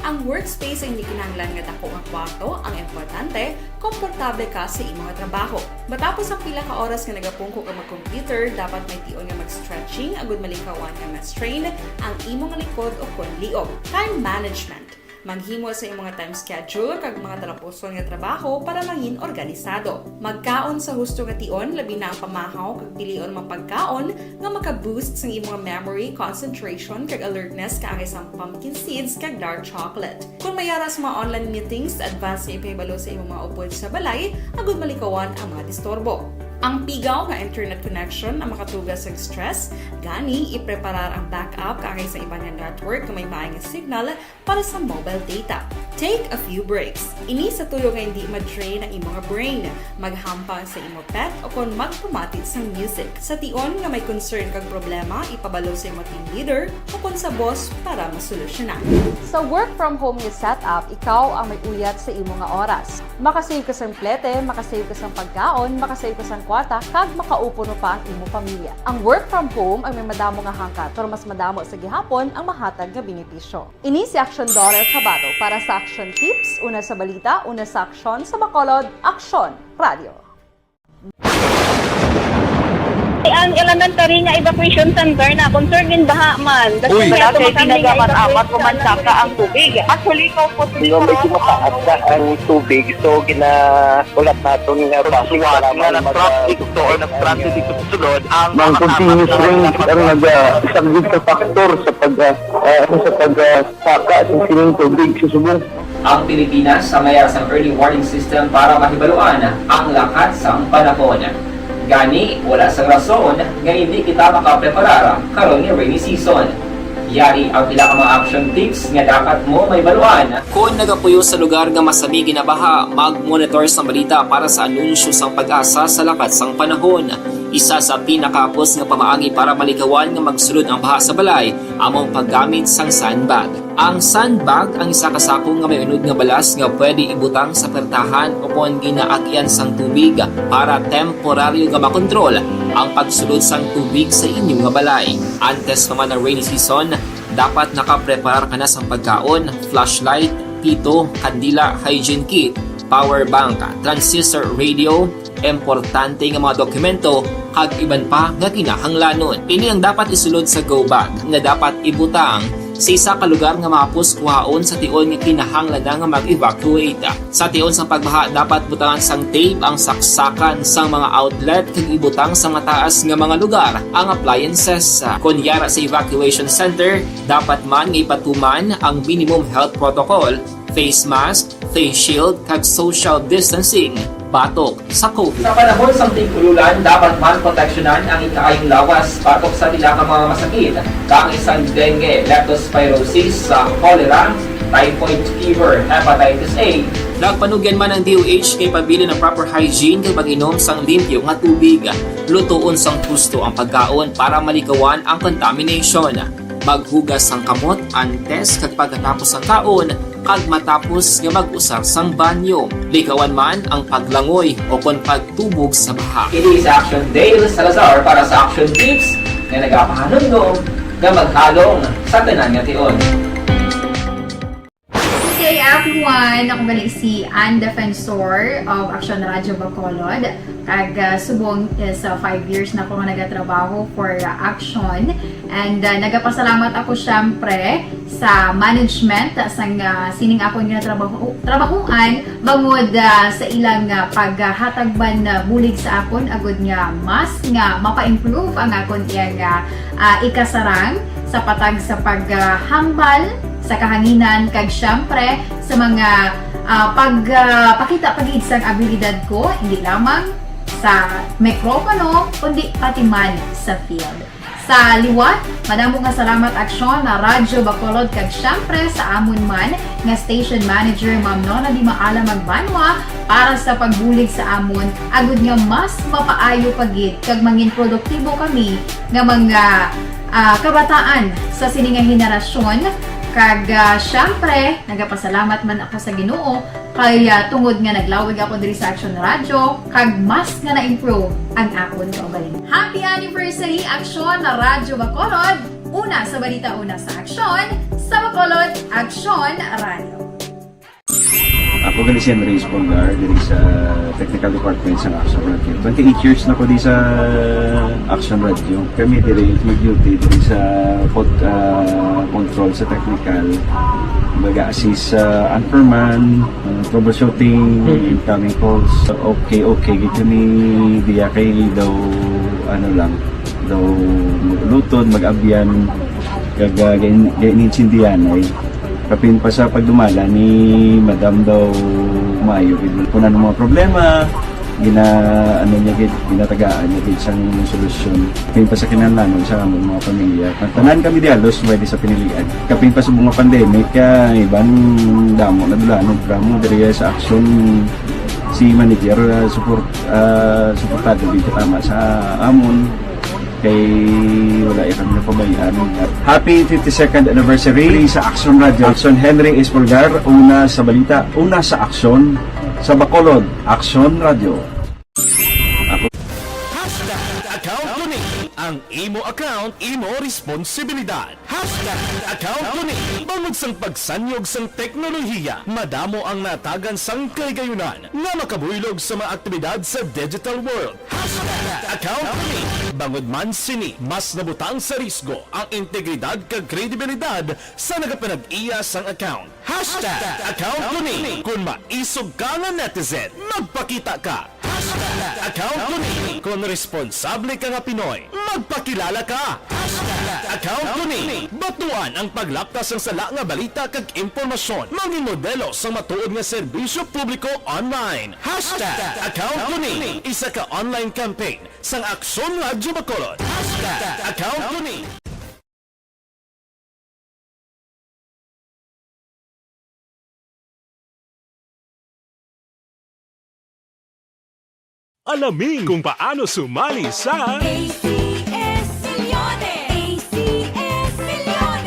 [SPEAKER 21] Ang workspace ay hindi kinahanglan nga dako nga kwarto, ang importante, komportable ka sa imong trabaho. Matapos ang pila ka oras nga nagapungko ka mag-computer, dapat may tion nga mag-stretching agud malikawan nga ma-strain ang imong likod o kon liog. Time management. Manghimo sa imong time schedule kag mga talapuson nga trabaho para mangin organisado. Magkaon sa husto nga tion, labi na ang pamahaw kag pilion mapagkaon nga maka-boost sa imong memory, concentration kag alertness kaangay sa pumpkin seeds kag dark chocolate. Kung mayaras mga online meetings, advance sa ipahibalo sa imong mga upod sa balay, agud malikawan ang mga disturbo. Ang pigaw nga internet connection ang makatugas sa stress, gani ipreparar ang backup kaangay sa ibang network nga may maayong signal para sa mobile data. Take a few breaks. Ini sa tuyo nga hindi ma-drain ang imong brain, maghampang sa imong pet o kon magpumatid sa music. Sa tion nga may concern kag problema, ipabalo sa imong team leader o kon sa boss para masolusyonan. Sa work from home nga setup, ikaw ang may uyat sa imong nga oras. Makasave ka sa plete, makasave ka sa pagkaon, makasave ka sa kwarta, kag makaupo no pa ang imong pamilya. Ang work from home ay may madamo nga hangkat, pero mas madamo sa gihapon ang mahatag nga benepisyo. Ini si Action Dorel Cabato para sa Action Tips, una sa balita, una sa aksyon sa Bacolod, Aksyon Radio.
[SPEAKER 22] Ang elementary nga evacuation center na concern din baha man. Kasi pinagamat-amat kumansaka ang tubig. Actually,
[SPEAKER 10] medyo mataas na ang tubig. So, ginaulat natin nga basuhan nga nag-traffic to or nag-transit dito sa sulod. Ang continuous range ang nag-isang factor sa pagsaka at sining tubig sa subong.
[SPEAKER 20] Ang Pilipinas sa mayroon ng early warning system para mahibaluan ang lakat sang panahon. Gani, wala sang rason nga hindi kita makapreparar karon nga rainy season. Yari ang pila ka mga action tips nga dapat mo may baluan. Kung nagapuyo sa lugar nga masami ginabaha, mag-monitor sa balita para sa anunsyo sang pag-asa sa lakat sang panahon. Isa sa pinakapos nga pamaagi para malikawan nga magsulod ang baha sa balay among paggamit sang sandbag. Ang sandbag ang isa ka sako nga may unod nga balas nga pwede ibutang sa pertahan upon ginaagyan sang tubig para temporaryo nga makontrol ang pagsulod sang tubig sa inyong nga balay. Antes naman ng rainy season, dapat nakapreparar ka na sang pagkaon, flashlight, pito, kandila, hygiene kit, power bank, transistor radio, importante nga mga dokumento kag iban pa nga kinahanglanon. Ini ang dapat isulod sa go bag nga dapat ibutang sa isa ka lugar nga mapos kuhaon sa tion nga kinahanglan nga mag-evacuate. Sa tion sa pagbaha dapat butangan sang tape ang saksakan sang mga outlet kag ibutang sa mataas nga mga lugar ang appliances. Kunyara sa evacuation center, dapat man nga ipatuman ang minimum health protocol, face mask, face shield kag social distancing batok sa COVID. Sa panahon sa tig-ululan, dapat man proteksyonan ang ikaayong lawas batok sa nila ka mga masakit, kang isang dengue, leptospirosis, cholera, typhoid fever, hepatitis A. Nagpanugyan man ang DOH kay pabili ng proper hygiene kay pag-inom sang limpyo nga tubig. Lutuon sang gusto ang pagkaon para malikawan ang contamination. Maghugas sang kamot antes kag pagkatapos ang kaon kag matapos nga mag-usar sang banyo. Likawan man ang paglangoy o kon pagtubog sa baha. It is Action Dale Salazar para sa Action Tips nga nagapahanungdong nga maghalong sa tanan nga tion.
[SPEAKER 12] Good day everyone! Ako gali si Ann Defensor of Action Radio Bacolod. Kag subong sa 5 years na ako nga nagatrabaho for Action. And nagapasalamat ako syempre sa management sang sining ako nga trabahuan bangod sa ilang paghatagban bulig sa akon agud nga mas nga mapa-improve ang akon iyang ikasarang sa patag sa paghambal sa kahanginan kag syempre sa mga pakita pagid sang abilidad ko hindi lamang sa mikropono kundi pati man sa field. Sa liwat, madamo nga salamat Aksyon na Radyo Bacolod kag syempre sa amon man nga station manager Ma'am Nona Di Maala Magbanwa para sa pagbulig sa amon agud nga mas mapaayo pagid kag mangin produktibo kami nga mga kabataan sa sininga henerasyon. Kag syempre, nagapasalamat man ako sa Ginoo kay tungod nga naglawig ako diri sa Action Radio kag mas nga na-improve ang akon kaugalingon. Happy anniversary Action na Radyo Bacolod! Una sa balita, una sa Action, sa Bacolod, Action Radio.
[SPEAKER 5] Ako gali si Andres Polgar diri sa Technical Department sa Action Radio. 28 years na ko di sa Action Radio. Kami diri mag-duty diri sa control sa technical. Mag-assist sa anchorman, troubleshooting, incoming calls. Okay. Gito ni diya kay daw daw lutod, mag-abyan, ganinsindihan ay kapin pa sa pagdumala ni Madam daw Mayo kung ano mga problema ginatagaan niya isang solusyon kapin pa sa kinahanglan sa among mga pamilya tanan kami dialos pwede sa pinilian kapin pa sa mga pandemic ibang damo na dulanog dramo diri sa Action si manager suportado dito tama sa amon kay wala kami napabayaan. Happy 52nd anniversary sa Action Radio. Action Henry Espolgar, una sa balita, una sa Action, sa Bacolod, Action Radio.
[SPEAKER 7] Account ko ni ang imo account, imo responsibilidad. Account ko ni bangod sang pagsanyog sang teknolohiya, madamo ang natagan sang kaygayunan nga makabuylog sa mga aktibidad sa digital world. Account ko ni bangod man sini mas nabutang sa risgo ang integridad kag kredibilidad sa nagapanag-iya sang account. Account ko ni kung maisog ka nga netizen, magpakita ka. Account ko ni kung responsable ka nga Pinoy, magpakilala ka. Account ko ni batuan ang paglaptas ng sala nga balita kag impormasyon, mangin modelo sa matuod nga serbisyo publiko online. Account ko ni isa ka online campaign sang Aksyon Radio Bacolod. Account ko ni
[SPEAKER 18] Alamin kung paano sumali sa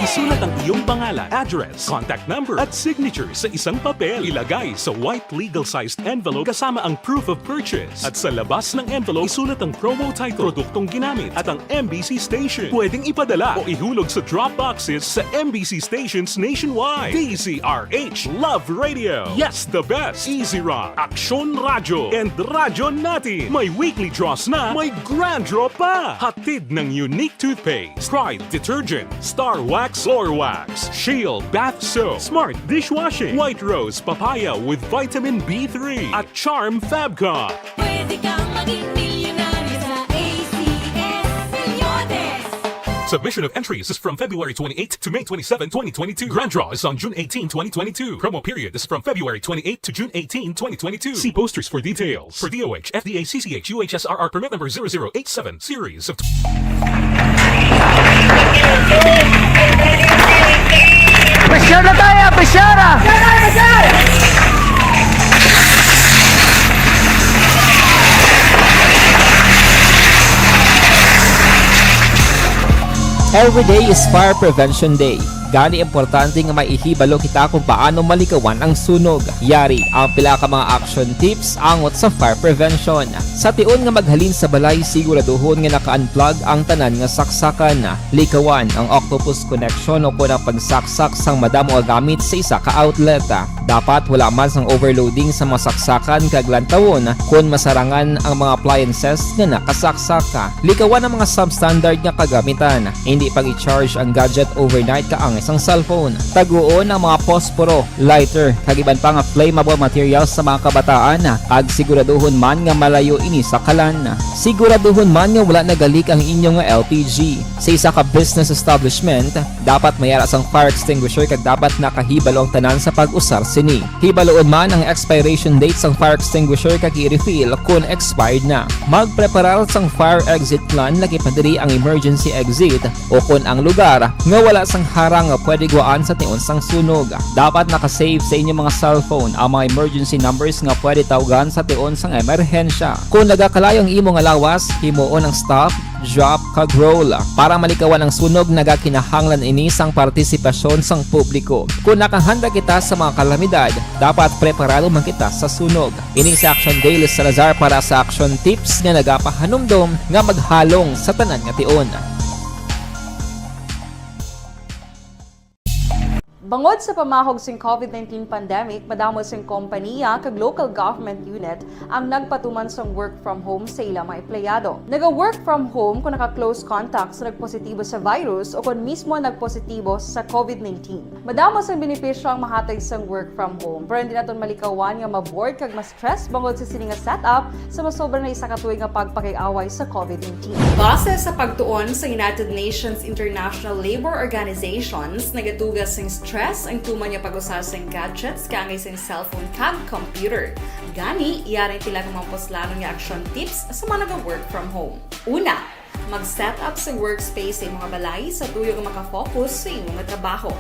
[SPEAKER 18] Isulat ang iyong pangalan, address, contact number at signature sa isang papel. Ilagay sa white legal-sized envelope kasama ang proof of purchase. At sa labas ng envelope, isulat ang promo title, produktong ginamit at ang MBC station. Pwedeng ipadala o ihulog sa drop boxes sa MBC stations nationwide. DZRH Love Radio. Yes, the best. Easy Rock, Aksyon Radyo, and Radyo Natin. May weekly draws na, may grand draw pa. Hatid ng unique toothpaste, Pride Detergent, Star Wax Floor Wax, Shield Bath Soap, Smart Dishwashing, White Rose Papaya with Vitamin B3 at Charm Fabcon.
[SPEAKER 6] Pwede kang maging milyonaryo sa ACS Milyones.
[SPEAKER 18] Submission of entries is from February 28 to May 27, 2022. Grand draw is on June 18, 2022. Promo period is from February 28 to June 18, 2022. See posters for details. For DOH, FDA, CCH, UHSRR permit number 0087, series of...
[SPEAKER 19] Pressure na tayo! Pressure!
[SPEAKER 20] Every day is Fire Prevention Day. Gani importante nga maihibalo kita kung paano malikawan ang sunog. Yari ang pila ka mga action tips angot sa fire prevention. Sa tion nga maghalin sa balay, siguraduhon nga naka-unplug ang tanan nga saksakan. Likawan ang octopus connection o kung ang pagsaksak sang madamo nga gamit sa isa ka outlet. Dapat wala man sang overloading sa mga saksakan kag lantawon kung masarangan ang mga appliances nga nakasaksaka. Likawan ang mga substandard nga kagamitan. Hindi pag i-charge ang gadget overnight kaang isang cellphone. Taguon ang mga posporo, lighter, kag iban pa nga flammable materials sa mga kabataan. Kag siguraduhon man nga malayo ini sa kalan. Siguraduhon man nga wala nagalik ang inyong LPG. Sa isa ka business establishment, dapat mayara sang fire extinguisher kag dapat nakahibalo ang tanan sa pag-usar sini. Hibaloon man ang expiration date sang fire extinguisher kag i-refill kung expired na. Magpreparar sang fire exit plan lagi pa diri ang emergency exit o kung ang lugar nga wala sang harang nga pwede guaan sa tion sang sunog. Dapat nakasave sa inyong mga cellphone ang mga emergency numbers nga pwede tawagan sa tion sang emerhensya. Kung nagakalayo ang imong lawas, himuon ang stop, drop, kag roll. Para malikawan ang sunog, nagakinahanglan ini sang partisipasyon sang publiko. Kung nakahanda kita sa mga kalamidad, dapat preparado man kita sa sunog. Ini si Action Daily Salazar para sa Action Tips nga nagapahanumdom nga maghalong sa tanan nga tion.
[SPEAKER 21] Bangod sa pamahog sing COVID-19 pandemic, madamo sing kompanya kag local government unit ang nagpatuman sang work from home sa ilang mga empleyado. Naga-work from home kung naka-close contact sa nagpositibo sa virus o kung mismo nagpositibo sa COVID-19. Madamo sang benepisyo ang mahatag sang work from home, pero hindi naton malikawan nga ma-bored kag ma-stress bangod sa sini nga setup sa masobra na isa ka tuig nga pagpakiaway sa COVID-19. Base sa pagtuon sa United Nations International Labour Organizations, nagatugas sing stress ang tuman niya pag-usar sa gadgets kaangay sa cellphone kag computer. Gani, iyaring pila ng mga poslanong nga action tips sa mga nag-work from home. Una, mag-set up sa workspace sa mga balay sa tuyo nga makafocus sa imong trabaho.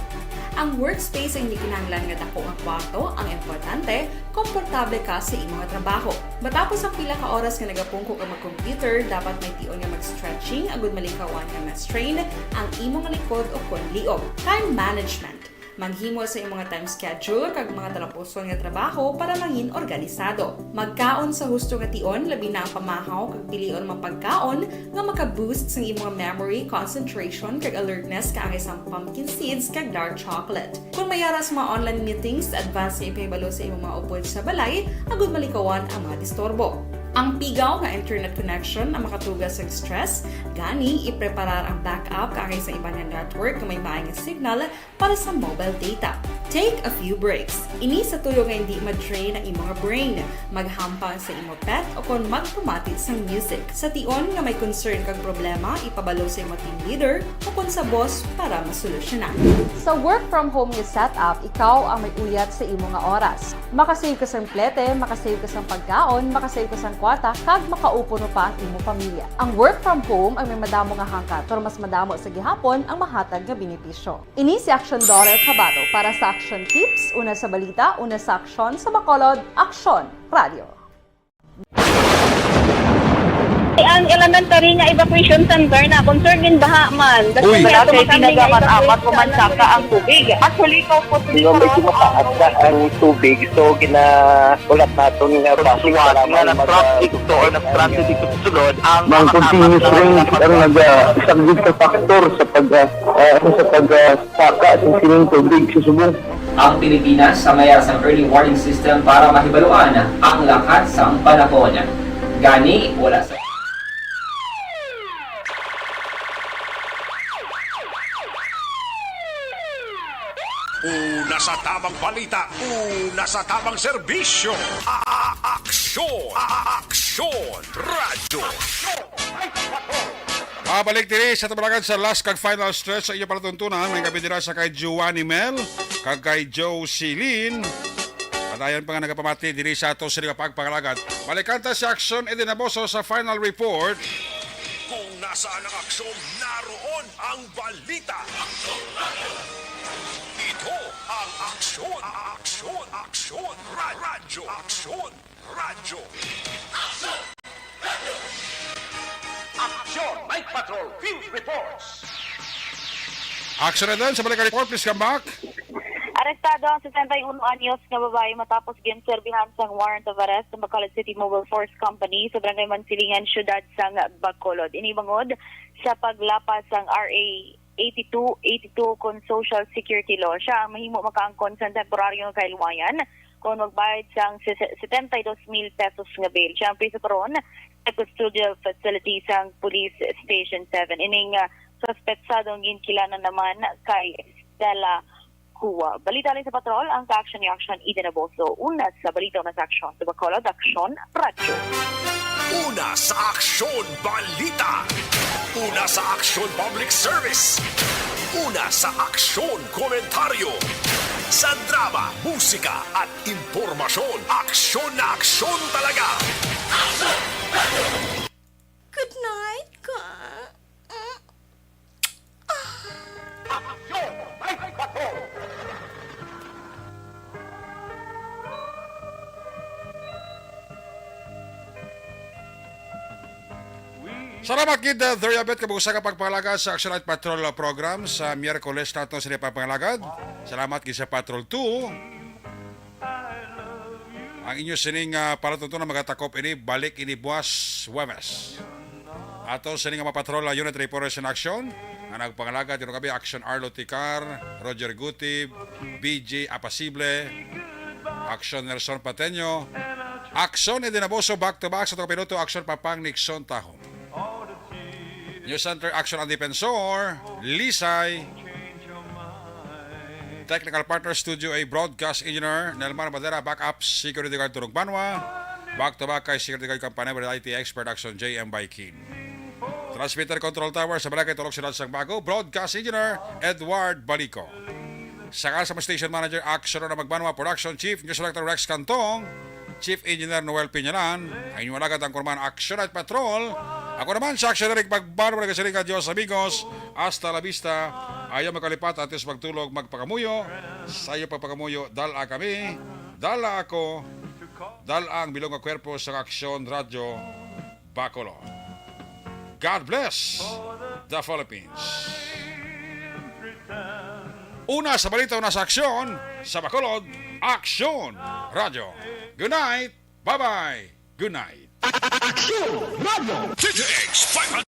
[SPEAKER 21] Ang workspace ay hindi kinahanglan nga dako nga kwarto, ang importante, komportable ka sa imong trabaho. Matapos ang pila ka oras nga nagapungko ka mag-computer, dapat may tion nga mag-stretching agud malikawan nga ma-strain ang imong likod o kon liog. Time management. Manghimo sa imong time schedule kag mga talapuson nga trabaho para mangin organisado. Magkaon sa husto nga tion, labi na ang pamahaw kag pilion mapagkaon nga maka-boost sa imong memory, concentration kag alertness kaangay sa pumpkin seeds kag dark chocolate. Kung mayara sa mga online meetings, advance sa ipahibalo sa imong mga upod sa balay, agud malikawan ang mga disturbo. Ang pigaw nga internet connection ang makatugas sa stress, gani ipreparar ang backup kaangay sa iba nga network nga may maayong signal para sa mobile data. Take a few breaks. Ini sa tuyo nga hindi ma-drain ang imong brain, maghampang sa imong pet o kon magpumati sa music. Sa tion nga may concern kag problema, ipabalo sa imong team leader o kon sa boss para masolusyonan. Sa work from home nga setup, ikaw ang may uyat sa imong nga oras. Makasave ka sa plete, makasave ka sa pagkaon, makasave ka sa kwarta, kag makaupo no pa ang imong pamilya. Ang work from home ay may madamo nga hangkat, pero mas madamo sa gihapon ang mahatag nga benepisyo. Ini si Action Dorel Cabato para sa Action Tips, una sa balita, una sa aksyon sa Bacolod, Aksyon Radio.
[SPEAKER 22] ang elementary nga evacuation center na concern din baha man.
[SPEAKER 19] Uy.
[SPEAKER 22] Wala kay
[SPEAKER 19] amat kumansaka ang tubig. Actually, ikaw po
[SPEAKER 10] Yung medyo mataas na ang tubig, so ulat natin nga
[SPEAKER 16] Pasuwat nga nag-traffic to or nag-transit dito sa sulod ang
[SPEAKER 10] Mang continuous rain ang isang big factor sa pagsaka at sining tubig sa subong.
[SPEAKER 20] Ang Pilipinas sa mayroon ng early warning system para mahibaluan ang lahat ng panahon. Gani, wala sa...
[SPEAKER 7] Una sa tamang balita, una sa tamang serbisyo. Aksyon! Aksyon! Radyo!
[SPEAKER 1] Babalik diri sa tabalagan sa last kag final stretch sa iyo palatuntunan. May gabi dira sa kay Giovanni Mel, kag kay Joe Silin. Padayon pa nga nagapamati diri sa ato sila pagpangalagat. Balikan ta si Aksyon Edinaboso sa final report.
[SPEAKER 7] Kung nasaan ang aksyon, naroon ang balita. Ito ang aksyon! Aksyon! Aksyon! Radyo! Aksyon! Radyo!
[SPEAKER 15] Aksyon! Night Patrol Field Reports!
[SPEAKER 1] Aksyon na din sa balikan report. Please come back.
[SPEAKER 22] Arestado ang 61 anyos nga babae matapos ginserbihan sang warrant of arrest sa Bacolod City Mobile Force Company sa Barangay Mansilingan, Syudad sang Bacolod. Inibangod sa paglapas sang RA 8282 kon Social Security Law. Siya ang mahimo makaangkon sa temporaryong kailwayan kung magbayad sang 72,000 pesos nga bail. Siya ang piso karon sa custodial facility sang Police Station 7. Ining suspetsadong ginkilanan naman kay Stella Kuwa. Balita rin sa patrol, ang ka-action ni Action Edinaboso. Una sa balita na sa aksyon sa Bacolod, Aksyon Radyo.
[SPEAKER 7] Una sa aksyon, balita. Una sa aksyon, public service. Una sa aksyon, komentaryo. Sa drama, musika at impormasyon. Aksyon na aksyon talaga.
[SPEAKER 6] Good night, ka.
[SPEAKER 15] Aksyon! Night Patrol!
[SPEAKER 1] Salamat kid Doriabet kabusa ka pagpangalaga sa Action Night Patrol program sa Miyerkules nato sa pagpangalagad. Salamat kid sa Patrol 2. Ang inyo sining palatuntunan magatakop ini balik ini buwas Huwebes. Ato sining mapatrol Unit Reporters in Action. Ang nagpangalaga dito kami Action Arlo Ticar, Roger Gutib, BJ Apasible, Action Nelson Pateño, Action Edinaboso back to back sa Pinuto Action Papang Nixon Taho. News Center Action ang Defensor, Lisay, Technical Partner Studio A Broadcast Engineer, Nelmar Madera, Backup Security Guard Turong Banwa, back to back kay Security Guard Company with IT Expert Action JM Baikin. Transmitter Control Tower sa Barangay Tulok Syudad sang Bago, Broadcast Engineer Edward Balico. Sakal sa Station Manager Action na Magbanwa Production Chief News Director Rex Cantong, Chief Engineer Noel Piñalan, ang inyong alagad ang kurman Action at Patrol. Ako naman sa Action Eric Magbanwa na kasirika Diyos amigos. Hasta la vista. Ayaw magkalipat atis magtulog magpakamuyo. Sa iyo pagpakamuyo, dala kami, dala ako, dala ang bilong kwerpo sa Action Radio Bacolod. God bless the Philippines. Una sa balita, una sa aksyon, sa Bacolod, Action Radio. Good night. Bye-bye. Good night.
[SPEAKER 7] Action! Radio! TJX 500!